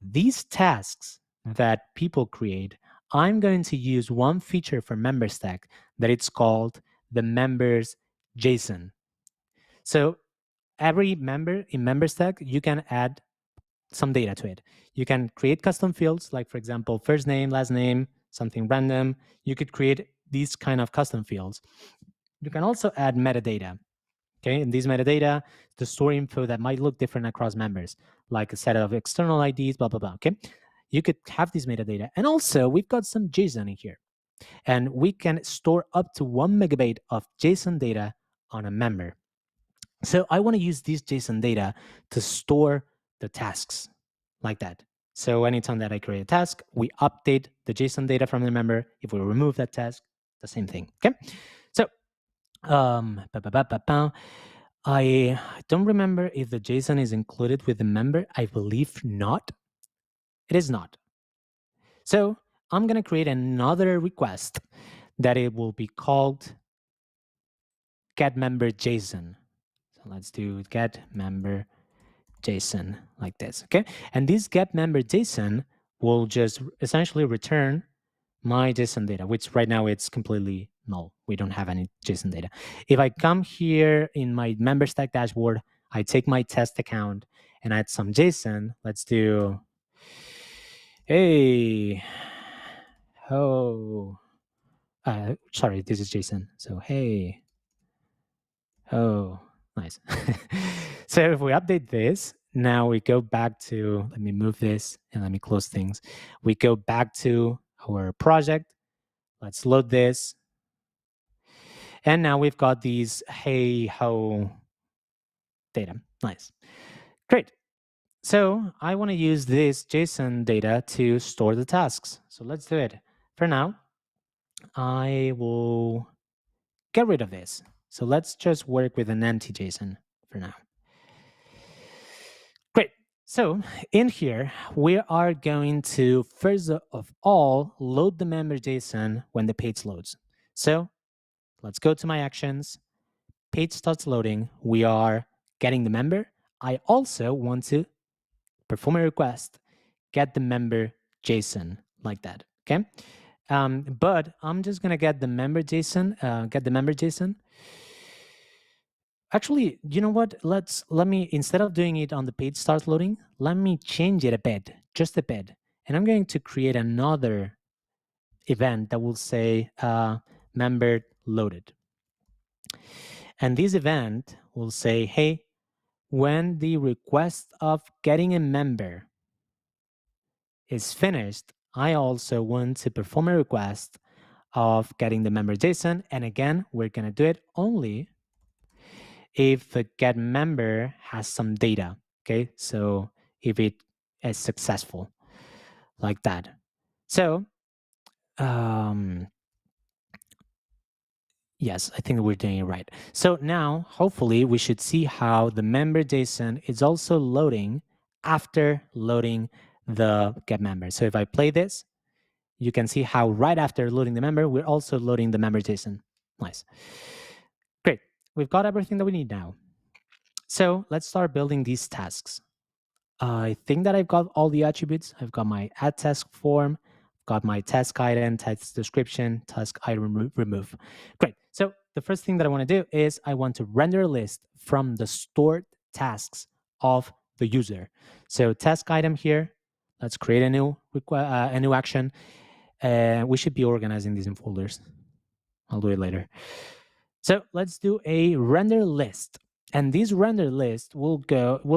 These tasks that people create, I'm going to use one feature for Memberstack that it's called the members JSON. So every member in Memberstack, you can add some data to it. You can create custom fields, like for example, first name, last name, something random. You could create these kind of custom fields. You can also add metadata. Okay, in these metadata, the store info that might look different across members, like a set of external IDs, blah, blah, blah. Okay, you could have these metadata. And also, we've got some JSON in here. And we can store up to 1 megabyte of JSON data on a member. So I want to use this JSON data to store the tasks like that. So anytime that I create a task, we update the JSON data from the member. If we remove that task, the same thing. Okay. So I don't remember if the JSON is included with the member. I believe not. It is not. So I'm going to create another request that it will be called getMemberJSON. So let's do getMemberJSON like this, okay? And this getMemberJSON will just essentially return my JSON data, which right now it's completely null. We don't have any JSON data. If I come here in my Memberstack dashboard, I take my test account and add some JSON. Let's do, hey, oh, sorry, this is JSON. So, hey, oh, nice. So if we update this, now we go back to, let me move this and let me close things. We go back to our project. Let's load this. And now we've got these hey ho data. Nice. Great. So I want to use this JSON data to store the tasks. So let's do it. For now, I will get rid of this. So let's just work with an empty JSON for now. Great. So in here, we are going to, first of all, load the member JSON when the page loads. So let's go to my actions. Page starts loading. We are getting the member. I also want to perform a request, get the member JSON like that. Okay. But I'm just gonna get the member JSON. Actually, you know what? Let me, instead of doing it on the page starts loading, let me change it a bit, just a bit. And I'm going to create another event that will say member loaded. And this event will say, hey, when the request of getting a member is finished, I also want to perform a request of getting the member JSON. And again, we're going to do it only if the get member has some data. Okay, so if it is successful, like that. So, yes, I think we're doing it right. So now, hopefully, we should see how the member JSON is also loading after loading the get member. So if I play this, you can see how right after loading the member, we're also loading the member JSON. Nice. Great. We've got everything that we need now. So let's start building these tasks. I think that I've got all the attributes. I've got my add task form, got my task item, task description, task item remove. Great. So the first thing that I want to do is I want to render a list from the stored tasks of the user. So task item here, let's create a new action. We should be organizing these in folders. I'll do it later. So let's do a render list. And this render list will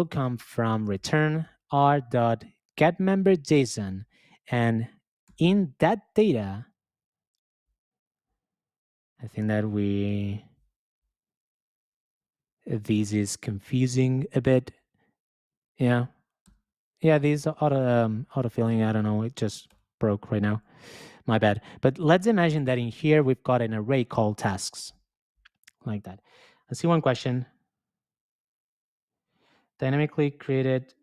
come from return r.getMemberJSON. And in that data, I think that this is confusing a bit. Yeah. Yeah, these auto-filling, I don't know, it just broke right now. My bad. But let's imagine that in here, we've got an array called tasks, like that. Let's see one question. Dynamically created.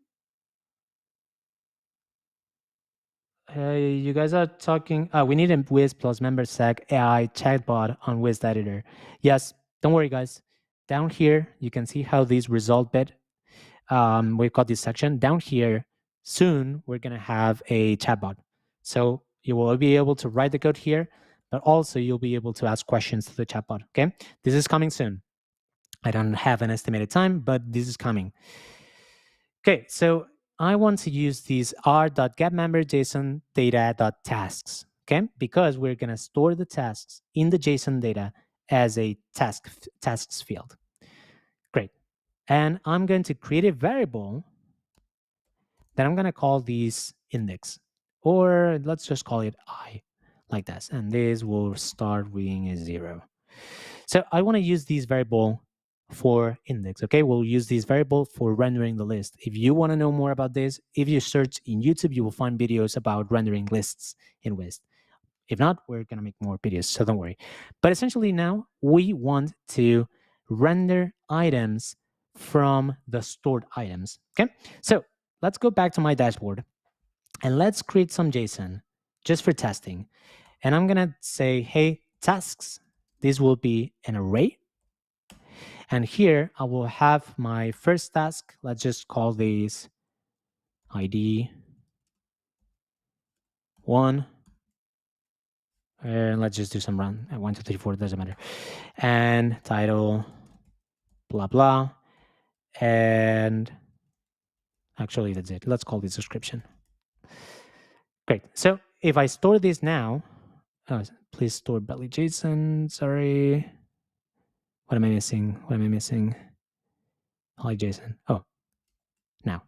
You guys are talking. We need a Wized plus Memberstack AI chatbot on Wized Editor. Yes, don't worry, guys. Down here, you can see how these result bit. We've got this section down here. Soon, we're gonna have a chatbot. So you will be able to write the code here, but also you'll be able to ask questions to the chatbot. Okay, this is coming soon. I don't have an estimated time, but this is coming. Okay, so I want to use these r.getMemberJSON data.tasks, okay? Because we're going to store the tasks in the JSON data as a tasks field. Great. And I'm going to create a variable that I'm going to call these index, or let's just call it I, like this. And this will start being a 0. So I want to use this variable for index, okay? We'll use this variable for rendering the list. If you want to know more about this, if you search in YouTube, you will find videos about rendering lists in Wized. If not, we're going to make more videos, so don't worry. But essentially now, we want to render items from the stored items, okay? So let's go back to my dashboard, and let's create some JSON just for testing. And I'm going to say, hey, tasks, this will be an array. And here I will have my first task. Let's just call this ID 1. And let's just do some run. 1, 2, 3, 4, doesn't matter. And title, blah, blah. And actually, that's it. Let's call this description. Great. So if I store this now, please store belly JSON. Sorry. What am I missing? What am I missing? Hi, JSON. Oh, now.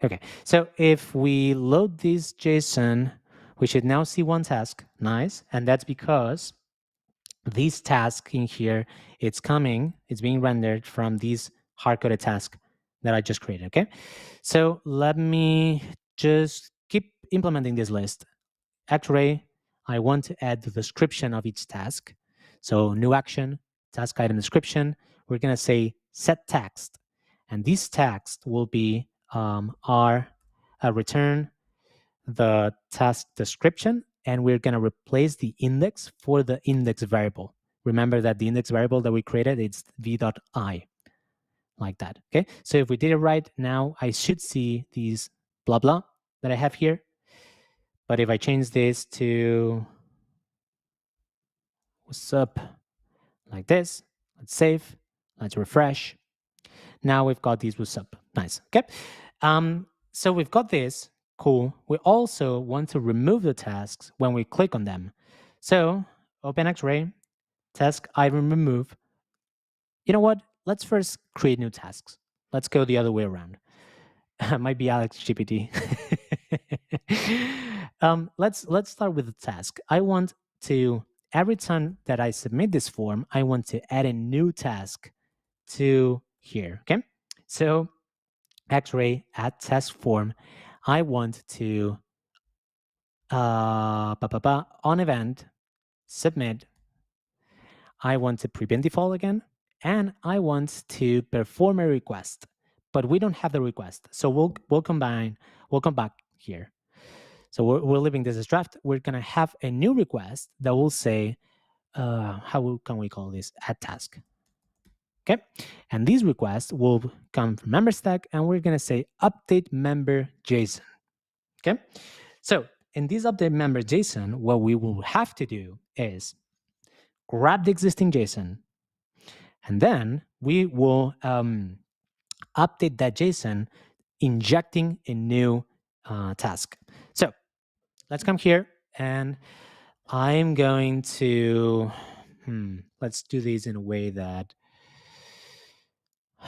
Okay. So if we load this JSON, we should now see one task. Nice. And that's because this task in here, it's being rendered from this hard-coded task that I just created, okay? So let me just keep implementing this list. Array, I want to add the description of each task. So new action, task item description, we're gonna say set text. And this text will be our return the task description, and we're going to replace the index for the index variable. Remember that the index variable that we created, it's v.I, like that, okay? So if we did it right, now I should see these blah, blah that I have here. But if I change this to what's up, like this, let's save, let's refresh. Now we've got these what's up, nice, okay? So we've got this. Cool. We also want to remove the tasks when we click on them. So open X-ray, task item remove. You know what? Let's first create new tasks. Let's go the other way around. Might be Alex GPT. Let's start with the task. I want to, every time that I submit this form, I want to add a new task to here, okay? So X-ray add task form. I want to on event submit. I want to prevent default again, and I want to perform a request, but we don't have the request, so we'll come back here. So we're leaving this as draft. We're gonna have a new request that will say, how can we call this? Add task. Okay, and these requests will come from Memberstack, and we're gonna say update member JSON. Okay, so in this update member JSON, what we will have to do is grab the existing JSON, and then we will update that JSON, injecting a new task. So let's come here, and I'm going to, let's do these in a way that,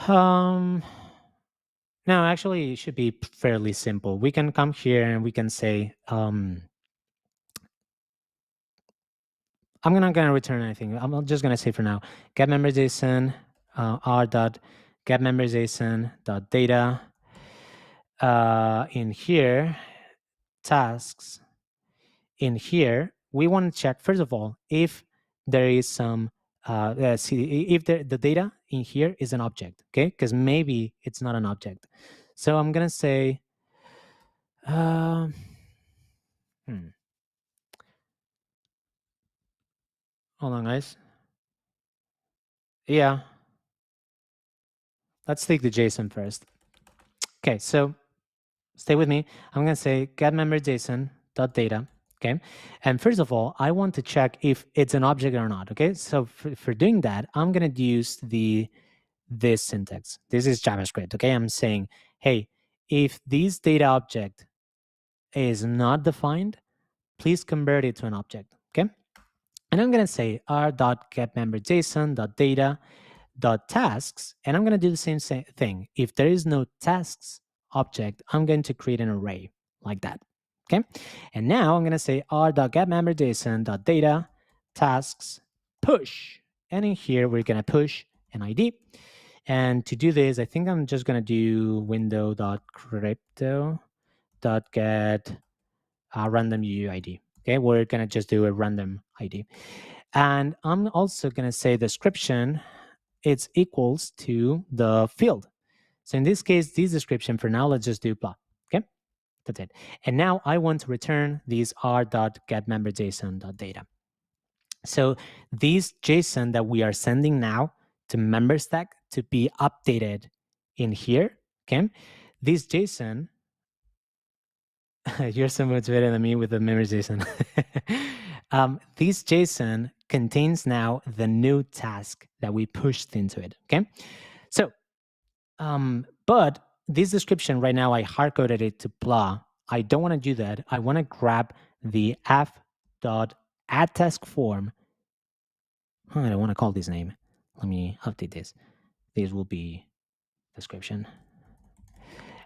no, actually, it should be fairly simple. We can come here and we can say, I'm not going to return anything. I'm just going to say for now, get member JSON, r.get member JSON data. In here, tasks. In here, we want to check, first of all, if there is some, if the data in here is an object, okay? Because maybe it's not an object. So I'm going to say, hold on, guys. Yeah. Let's take the JSON first. Okay, so stay with me. I'm going to say get member JSON.data. Okay, and first of all, I want to check if it's an object or not. Okay, so for doing that, I'm going to use this syntax. This is JavaScript. Okay, I'm saying, hey, if this data object is not defined, please convert it to an object. Okay, and I'm going to say r.getMemberJSON.data.tasks, and I'm going to do the same thing. If there is no tasks object, I'm going to create an array like that. Okay, and now I'm going to say r.getMemberJSON.data tasks push, and in here we're going to push an ID. And to do this, I think I'm just going to do window.crypto.get random UUID. Okay, we're going to just do a random ID. And I'm also going to say description, it's equals to the field. So in this case, this description for now, let's just do blah. Okay, that's it. And now I want to return these r.getMemberJSON.data. So this JSON that we are sending now to Memberstack to be updated in here, okay, this JSON You're so much better than me with the memory JSON. This JSON contains now the new task that we pushed into it. Okay. So, but this description right now, I hard coded it to blah. I don't want to do that. I want to grab the app.add task form. I don't want to call this name. Let me update this. This will be description.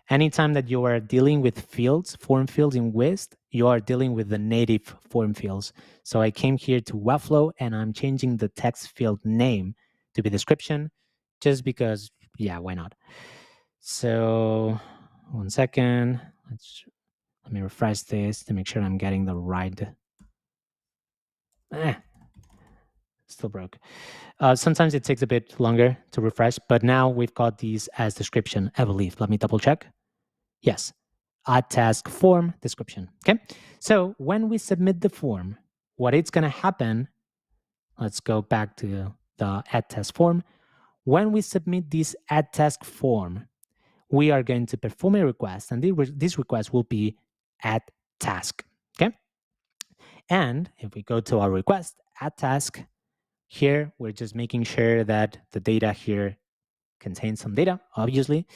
Anytime that you are dealing with fields, form fields in Wized, you are dealing with the native form fields. So I came here to Webflow and I'm changing the text field name to be description just because, yeah, why not? So 1 second. Let me refresh this to make sure I'm getting the right. Still broke. Sometimes it takes a bit longer to refresh, but now we've got these as description, I believe. Let me double check. Yes, add task form description. Okay, so when we submit the form, what it's going to happen, let's go back to the add task form. When we submit this add task form, we are going to perform a request, and this request will be add task. Okay, and if we go to our request, add task, here we're just making sure that the data here contains some data, obviously.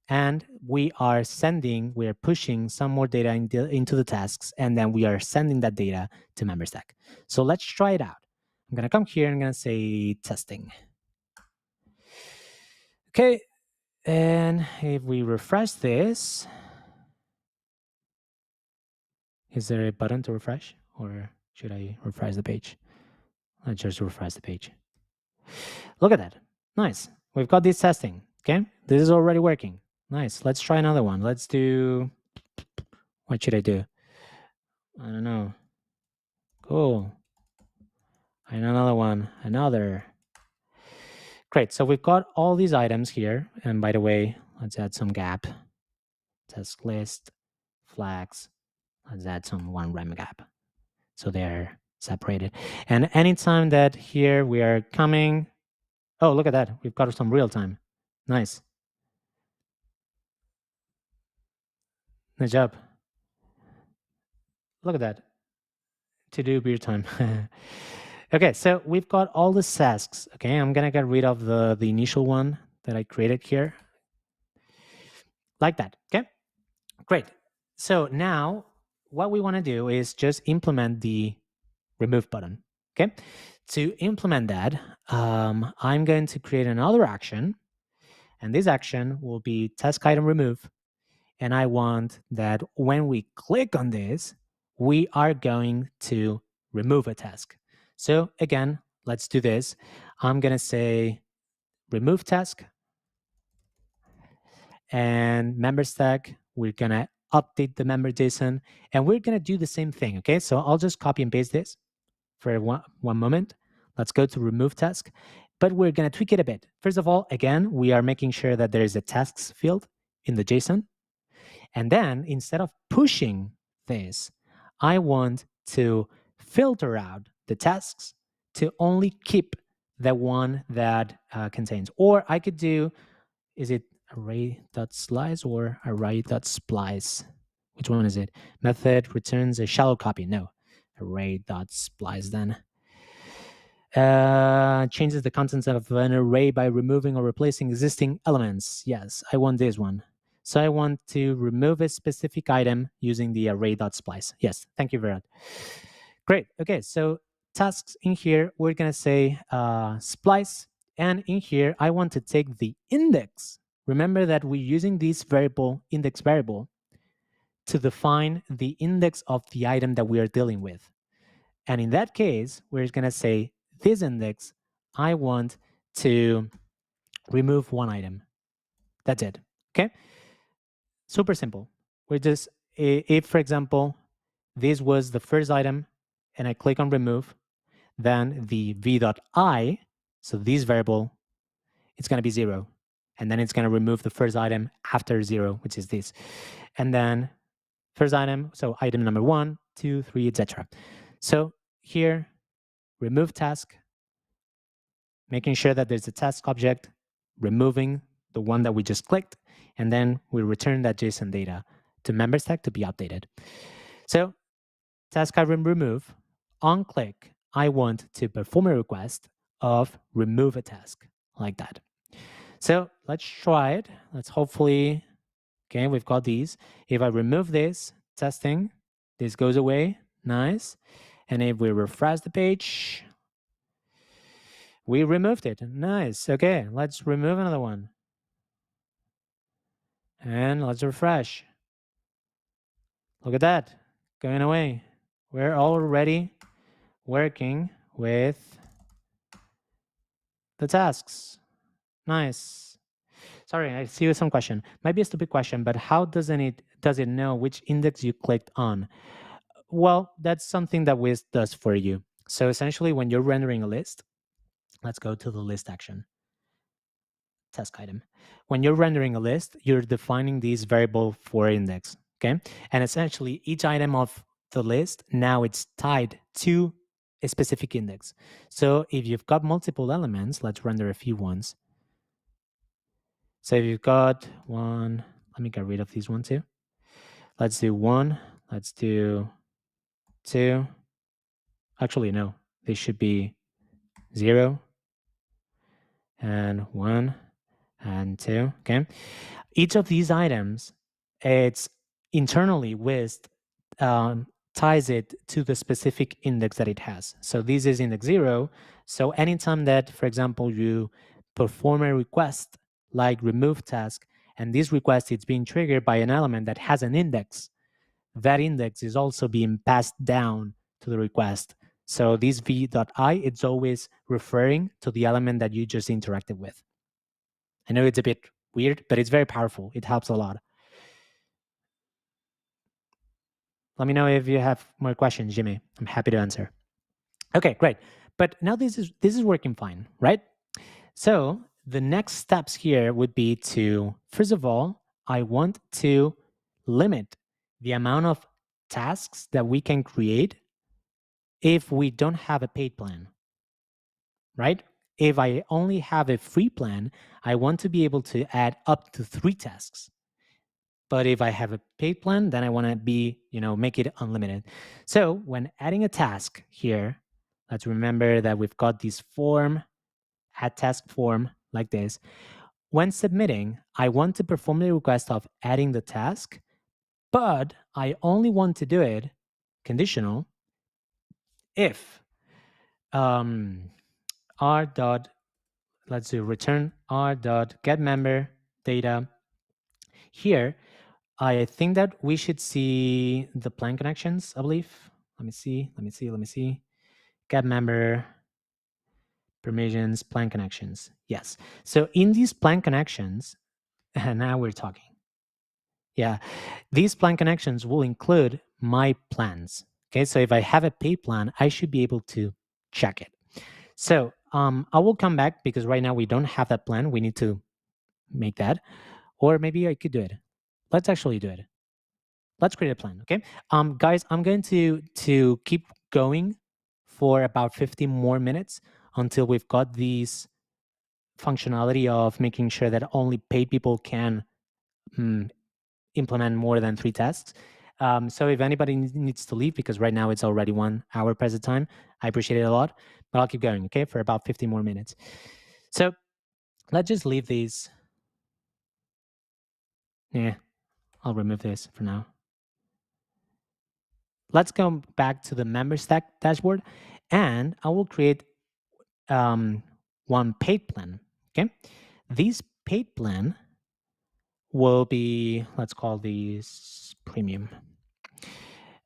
And we are pushing some more data into the tasks, and then we are sending that data to Memberstack. So let's try it out. I'm going to come here and I'm going to say testing. Okay, and if we refresh this, is there a button to refresh, or should I refresh the page? Let's just refresh the page. Look at that. Nice. We've got this testing. Okay, this is already working. Nice. Let's try another one. Let's do, what should I do? I don't know. Cool. And another one, another. Great. So we've got all these items here. And by the way, let's add some gap. Task list, flags. Let's add some one rem gap. So they're separated. And anytime that here we are coming, oh, look at that. We've got some real time. Nice. Nice job. Look at that. To do beer time. Okay, so we've got all the tasks. Okay, I'm gonna get rid of the initial one that I created here. Like that, okay? Great. So now what we wanna do is just implement the remove button, okay? To implement that, I'm going to create another action, and this action will be task item remove. And I want that when we click on this, we are going to remove a task. So again, let's do this. I'm going to say remove task, and Memberstack, we're going to update the member JSON, and we're going to do the same thing. Okay, so I'll just copy and paste this for one moment. Let's go to remove task, but we're going to tweak it a bit. First of all, again, we are making sure that there is a tasks field in the JSON. And then instead of pushing this, I want to filter out the tasks to only keep the one that contains. Or I could do, is it array.slice or array.splice? Which one is it? Method returns a shallow copy. No, array.splice then. Changes the contents of an array by removing or replacing existing elements. Yes, I want this one. So I want to remove a specific item using the array.splice. Yes, thank you very much. Great. Okay, so tasks in here, we're going to say splice. And in here, I want to take the index. Remember that we're using this variable, index variable, to define the index of the item that we are dealing with. And in that case, we're going to say this index, I want to remove one item. That's it. Okay. Super simple. We're just, if for example, this was the first item and I click on remove, then the v.I, so this variable, it's going to be 0. And then it's going to remove the first item after 0, which is this. And then first item, so item number 1, 2, 3, etc. So here, remove task, making sure that there's a task object, removing the one that we just clicked, and then we return that JSON data to Memberstack to be updated. So task item remove, on click, I want to perform a request of remove a task, like that. So let's try it. Let's hopefully, okay, we've got these. If I remove this, testing, this goes away, nice. And if we refresh the page, we removed it, nice. Okay, let's remove another one. And let's refresh. Look at that, going away. We're already working with the tasks. Nice. Sorry, I see some question. Might be a stupid question, but how does it know which index you clicked on? Well, that's something that Wized does for you. So essentially, when you're rendering a list, let's go to the list action. Task item. When you're rendering a list, you're defining these variable for index, okay? And essentially, each item of the list, now it's tied to a specific index. So if you've got multiple elements, let's render a few ones. So if you've got one, let me get rid of these one too. Let's do one, let's do two. Actually, no, they should be 0 and 1 and 2, okay? Each of these items, it's internally Wized ties it to the specific index that it has. So this is index 0. So anytime that, for example, you perform a request like remove task, and this request is being triggered by an element that has an index, that index is also being passed down to the request. So this v.i, it's always referring to the element that you just interacted with. I know it's a bit weird, but it's very powerful. It helps a lot. Let me know if you have more questions, Jimmy. I'm happy to answer. Okay, great. But now this is working fine, right? So the next steps here would be to, first of all, I want to limit the amount of tasks that we can create if we don't have a paid plan, right? If I only have a free plan, I want to be able to add up to 3 tasks. But if I have a paid plan, then I want to be, make it unlimited. So when adding a task here, let's remember that we've got this form, add task form like this. When submitting, I want to perform the request of adding the task, but I only want to do it conditional if r dot, let's do return r dot get member data. Here, I think that we should see the plan connections, I believe. Let me see. Get member, permissions, plan connections. Yes. So in these plan connections, now we're talking. Yeah. These plan connections will include my plans. Okay. So if I have a pay plan, I should be able to check it. So I will come back because right now we don't have that plan. We need to make that. Or maybe I could do it. Let's actually do it. Let's create a plan, okay? Guys, I'm going to keep going for about 50 more minutes until we've got these functionality of making sure that only paid people can implement more than 3 tasks. So if anybody needs to leave, because right now it's already 1 hour present time, I appreciate it a lot, but I'll keep going, okay, for about 50 more minutes. So let's just leave these. Yeah, I'll remove this for now. Let's go back to the Memberstack dashboard, and I will create one paid plan. Okay, this paid plan will be, let's call these premium.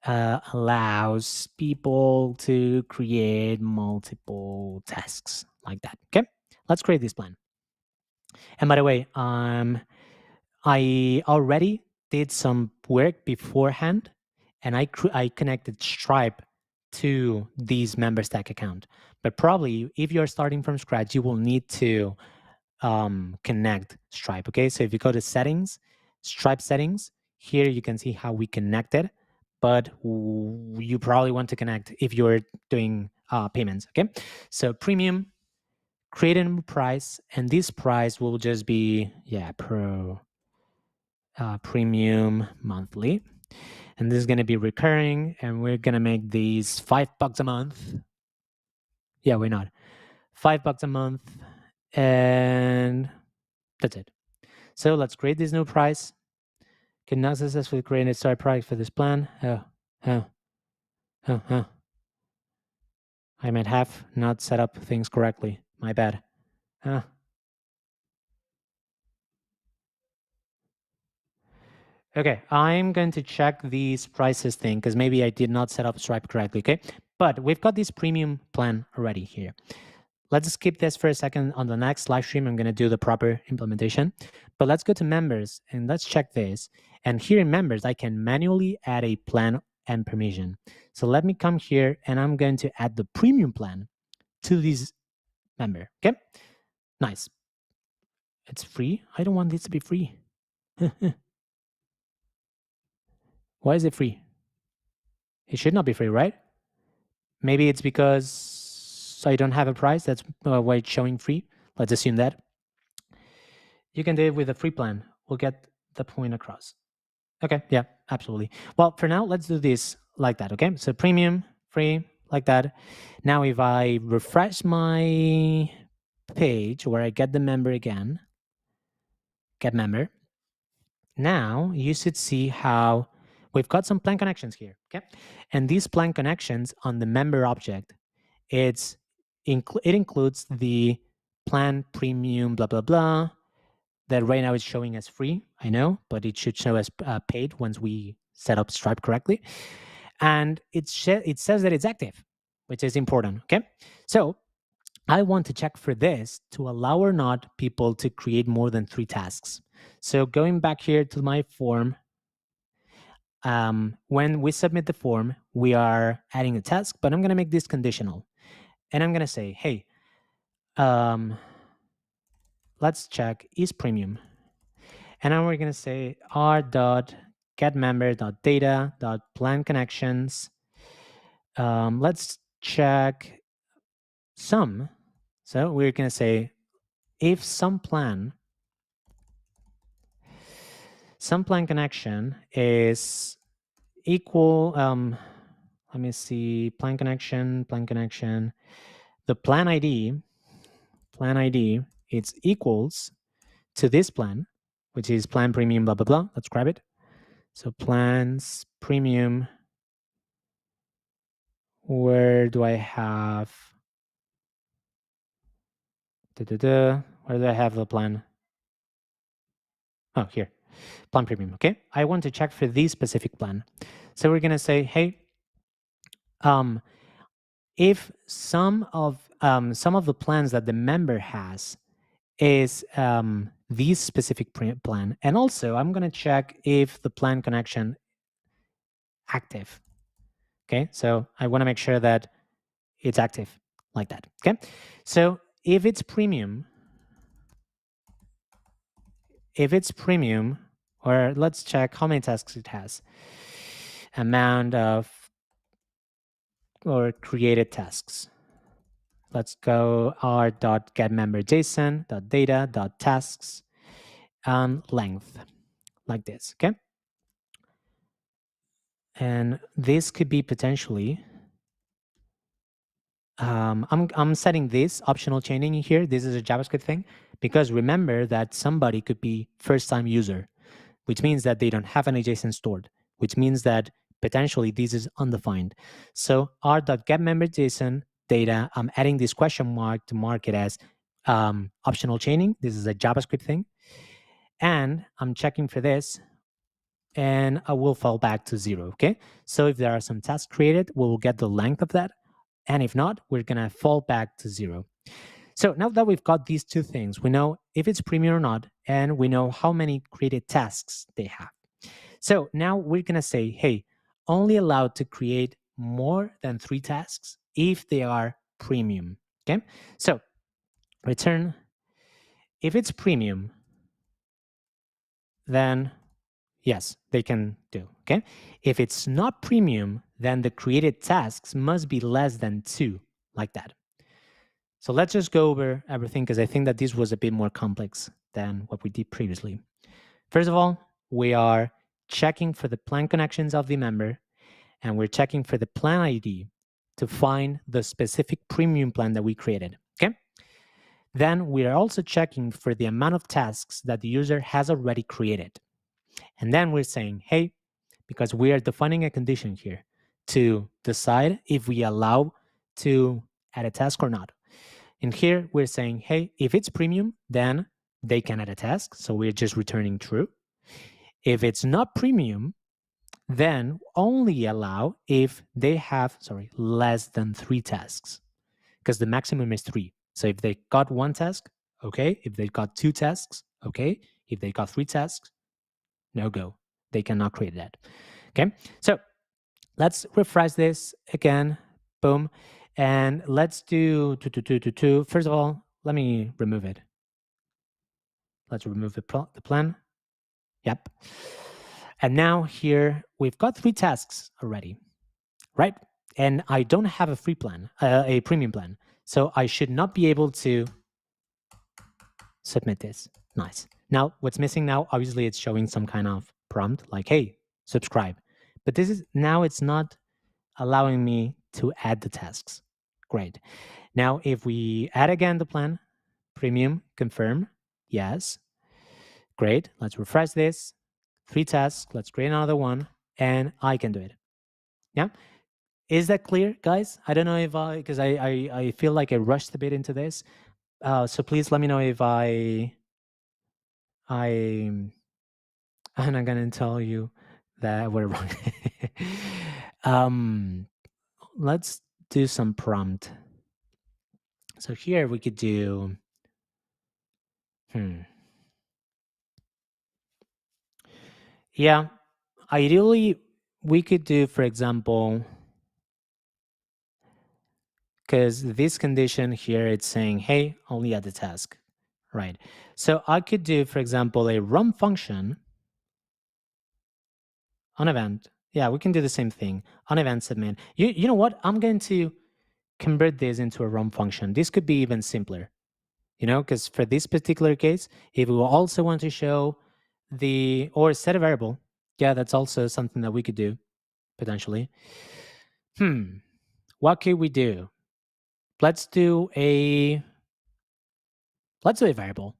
Allows people to create multiple tasks like that. Okay, let's create this plan. And by the way, I already did some work beforehand, and I connected Stripe to these Memberstack account. But probably if you're starting from scratch, you will need to connect Stripe. Okay, so if you go to settings, Stripe settings, here you can see how we connected, but you probably want to connect if you're doing payments. Okay, so premium, create a new price, and this price will just be pro premium monthly. And this is going to be recurring, and we're going to make these $5 a month. Yeah, why not? $5 a month, and that's it. So let's create this new price. Can not successfully create a start price for this plan. I might have not set up things correctly. My bad. Okay, I'm going to check these prices thing because maybe I did not set up Stripe correctly, okay? But we've got this premium plan already here. Let's skip this for a second. On the next live stream, I'm going to do the proper implementation. But let's go to members and let's check this. And here in members, I can manually add a plan and permission. So let me come here and I'm going to add the premium plan to this member, okay? Nice. It's free. I don't want this to be free. Why is it free? It should not be free, right? Maybe it's because I don't have a price. That's why it's showing free. Let's assume that. You can do it with a free plan. We'll get the point across. Okay, yeah, absolutely. Well, for now, let's do this like that, okay? So premium, free, like that. Now, if I refresh my page where I get the member again, get member, now you should see how we've got some plan connections here, okay? And these plan connections on the member object, it includes the plan premium, blah, blah, blah, that right now is showing as free, I know, but it should show as paid once we set up Stripe correctly. And it says that it's active, which is important, okay? So I want to check for this to allow or not people to create more than 3 tasks. So going back here to my form, when we submit the form, we are adding a task, but I'm going to make this conditional. And I'm going to say, hey, let's check is premium. And now we're going to say r.getMember.data.planConnections. Let's check some. So we're going to say if some plan connection is equal, let me see, plan connection, the plan ID, it's equals to this plan, which is plan premium, blah, blah, blah. Let's grab it. So plans premium, where do I have, where do I have the plan? Oh, here, plan premium, okay? I want to check for this specific plan. So we're gonna say, hey, if some of the plans that the member has is this specific plan, and also I'm gonna check if the plan connection active. Okay, so I wanna make sure that it's active like that, okay? So if it's premium, or let's check how many tasks it has, amount of or created tasks. Let's go r.getMemberJSON.data.tasks and length like this, okay? And this could be potentially, I'm setting this optional chaining here. This is a JavaScript thing because remember that somebody could be first-time user, which means that they don't have any JSON stored, which means that potentially this is undefined. So r.getMemberJSON data, I'm adding this question mark to mark it as optional chaining. This is a JavaScript thing. And I'm checking for this and I will fall back to 0, okay? So if there are some tasks created, we will get the length of that. And if not, we're gonna fall back to 0. So now that we've got these two things, we know if it's premium or not, and we know how many created tasks they have. So now we're gonna say, hey, only allowed to create more than 3 tasks if they are premium, okay? So return, if it's premium, then yes, they can do, okay? If it's not premium, then the created tasks must be less than 2, like that. So let's just go over everything because I think that this was a bit more complex than what we did previously. First of all, we are checking for the plan connections of the member, and we're checking for the plan ID to find the specific premium plan that we created, okay? Then we are also checking for the amount of tasks that the user has already created. And then we're saying, hey, because we are defining a condition here to decide if we allow to add a task or not. And here we're saying, hey, if it's premium, then they can add a task. So we're just returning true. If it's not premium, then only allow if they have, less than 3 tasks, because the maximum is 3. So if they got 1 task, okay. If they got 2 tasks, okay. If they got 3 tasks, no go. They cannot create that. Okay. So let's refresh this again. Boom. And let's do two. First of all, let me remove it. Let's remove the plan. Yep. And now here we've got 3 tasks already, right? And I don't have a free plan, a premium plan. So I should not be able to submit this. Nice. Now, what's missing now, obviously it's showing some kind of prompt like, hey, subscribe. But this is now it's not allowing me to add the tasks. Great. Now, if we add again the plan, premium, confirm, yes. Great. Let's refresh this. 3 tasks. Let's create another one, and I can do it. Yeah. Is that clear, guys? I don't know if because I feel like I rushed a bit into this. So please let me know if I'm not gonna tell you that we're wrong. Let's do some prompt. So here we could do, yeah, ideally we could do, for example, because this condition here, it's saying, hey, only add the task, right? So I could do, for example, a run function on event. Yeah, we can do the same thing on event submit. You know what? I'm going to convert this into a run function. This could be even simpler, because for this particular case, if we also want to show or set a variable, yeah, that's also something that we could do potentially. What could we do? Let's do a variable.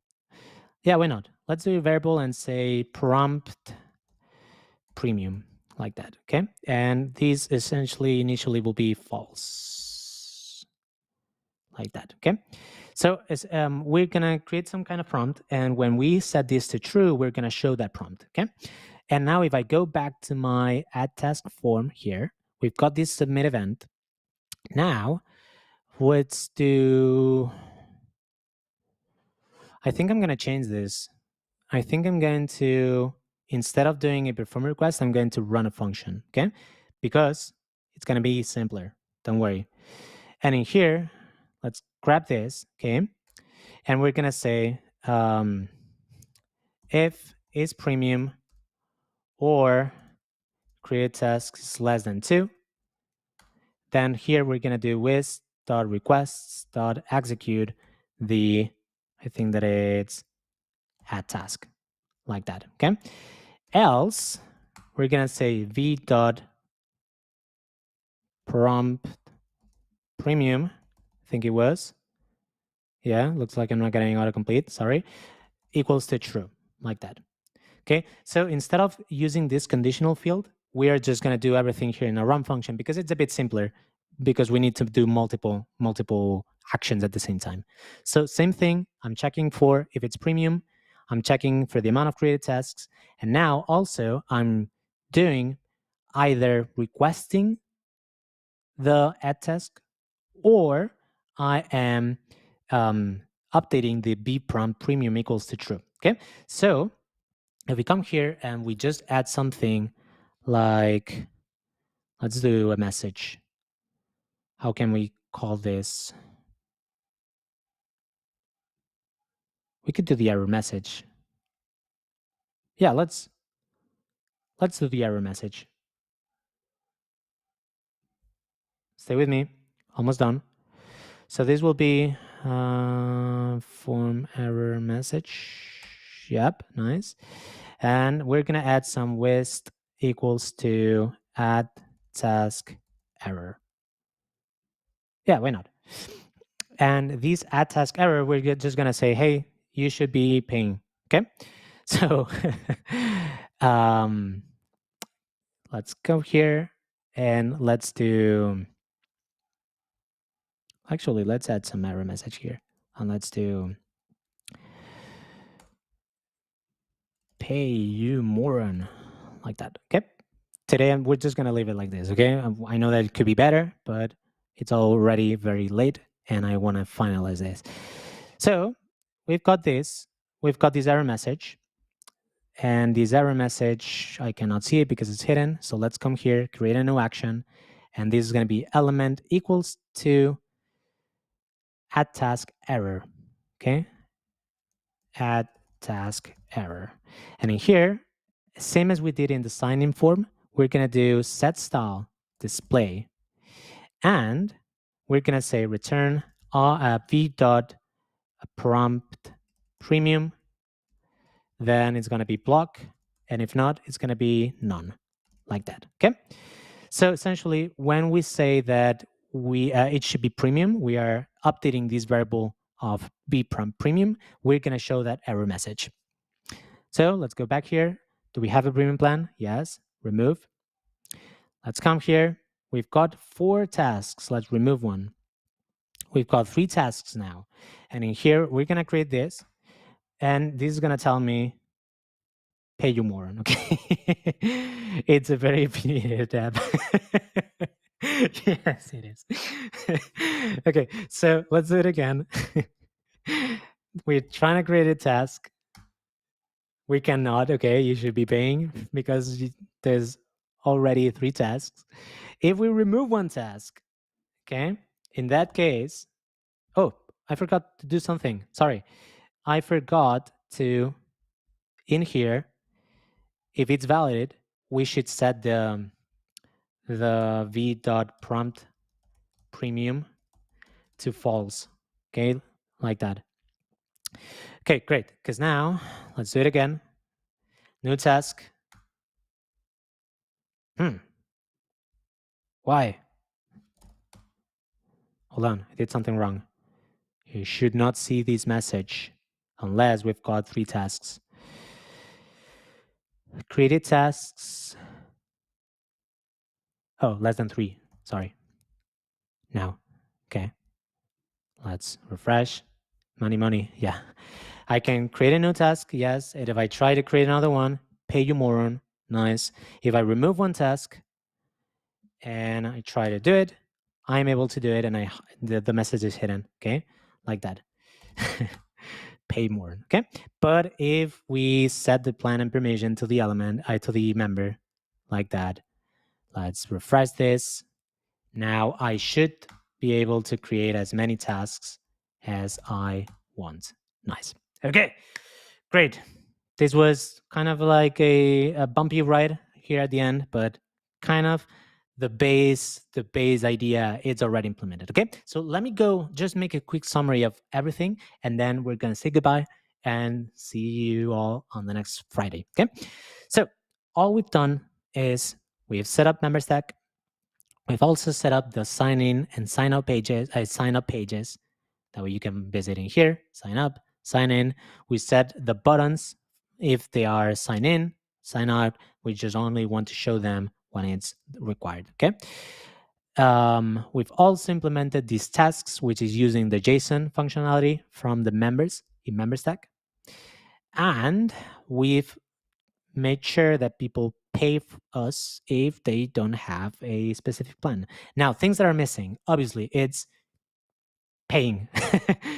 Yeah, why not? Let's do a variable and say prompt premium, like that, okay? And these essentially initially will be false, like that, okay? So we're gonna create some kind of prompt, and when we set this to true, we're gonna show that prompt, okay? And now if I go back to my add task form here, we've got this submit event. Now, let's do, I think I'm gonna change this. I think I'm going to, instead of doing a perform request, I'm going to run a function, okay? Because it's going to be simpler, don't worry. And in here, let's grab this, okay? And we're going to say if is premium or create tasks is less than 2, then here we're going to do with.requests.execute the, I think that it's add task, like that, okay? Else, we're going to say v dot prompt premium, I think it was. Yeah, looks like I'm not getting autocomplete, sorry, equals to true, like that. Okay, so instead of using this conditional field, we are just going to do everything here in a run function because it's a bit simpler, because we need to do multiple actions at the same time. So same thing, I'm checking for if it's premium, I'm checking for the amount of created tasks, and now also I'm doing either requesting the add task, or I am updating the b prompt premium equals to true. Okay, so if we come here and we just add something like, let's do a message. How can we call this? We could do the error message. Yeah, let's do the error message. Stay with me, almost done. So this will be form error message. Yep, nice. And we're going to add some Wized equals to add task error. Yeah, why not? And these add task error, we're just going to say, hey, you should be paying. Okay. So let's go here and let's do, actually, let's add some error message here. And let's do pay you moron, like that. Okay. Today, we're just going to leave it like this. Okay. I know that it could be better, but it's already very late and I want to finalize this. So we've got this. We've got this error message. And this error message, I cannot see it because it's hidden. So let's come here, create a new action. And this is going to be element equals to add task error. Okay. Add task error. And in here, same as we did in the sign-in form, we're going to do set style display. And we're going to say return v dot prompt premium. Then it's going to be block. And if not, it's going to be none, like that. Okay. So essentially, when we say that it should be premium, we are updating this variable of b prompt premium. We're going to show that error message. So let's go back here. Do we have a premium plan? Yes. Remove. Let's come here. We've got 4 tasks. Let's remove one. We've got 3 tasks now. And in here, we're going to create this. And this is going to tell me, pay you more. Okay. It's a very opinionated tab. Yes, it is. Okay. So let's do it again. We're trying to create a task. We cannot. Okay. You should be paying because there's already 3 tasks. If we remove one task, okay, in that case, oh, I forgot to do something. Sorry. I forgot to, in here, if it's valid, we should set the v.prompt premium to false. Okay, like that. Okay, great. Because now, let's do it again. New task. Why? Hold on, I did something wrong. You should not see this message unless we've got 3 tasks. Created tasks. Oh, less than 3. Sorry. Now, okay. Let's refresh. Money. Yeah. I can create a new task. Yes. And if I try to create another one, pay you moron. Nice. If I remove one task and I try to do it, I'm able to do it and the message is hidden. Okay. Like that. Pay more. Okay. But if we set the plan and permission to the element, to the member, like that, let's refresh this. Now I should be able to create as many tasks as I want. Nice. Okay. Great. This was kind of like a bumpy ride here at the end, but kind of the base idea is already implemented. Okay. So let me go just make a quick summary of everything, and then we're going to say goodbye and see you all on the next Friday. Okay. So all we've done is we've set up Memberstack. We've also set up the sign in and sign up pages. That way you can visit in here, sign up, sign in. We set the buttons if they are sign in, sign out. We just only want to show them when it's required. Okay. We've also implemented these tasks, which is using the JSON functionality from the members in Memberstack. And we've made sure that people pay us if they don't have a specific plan. Now, things that are missing, obviously, it's paying,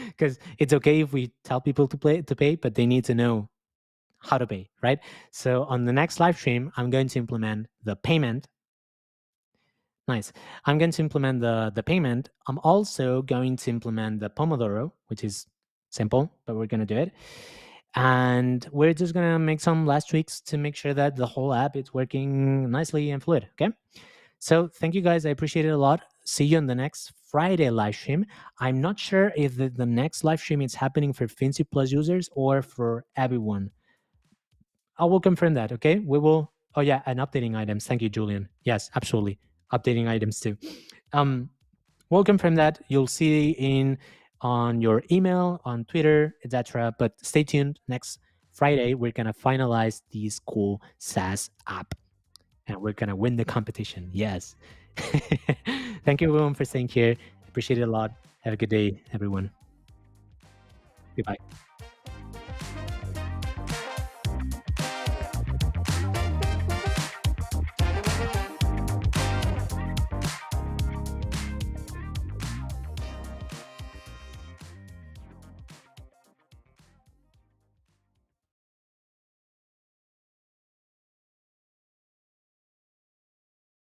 because it's okay if we tell people to pay, but they need to know how to pay, right? So on the next live stream, I'm going to implement the payment. Nice. I'm going to implement the payment. I'm also going to implement the Pomodoro, which is simple, but we're going to do it. And we're just going to make some last tweaks to make sure that the whole app is working nicely and fluid. Okay. So thank you guys. I appreciate it a lot. See you on the next Friday live stream. I'm not sure if the next live stream is happening for Finsweet Plus users or for everyone. I will confirm that. Okay, we will. Oh yeah, and updating items. Thank you, Julian. Yes, absolutely, updating items too. We'll confirm that. You'll see in on your email, on Twitter, etc. But stay tuned. Next Friday, we're gonna finalize this cool SaaS app, and we're gonna win the competition. Yes. Thank you everyone for staying here. Appreciate it a lot. Have a good day, everyone. Goodbye.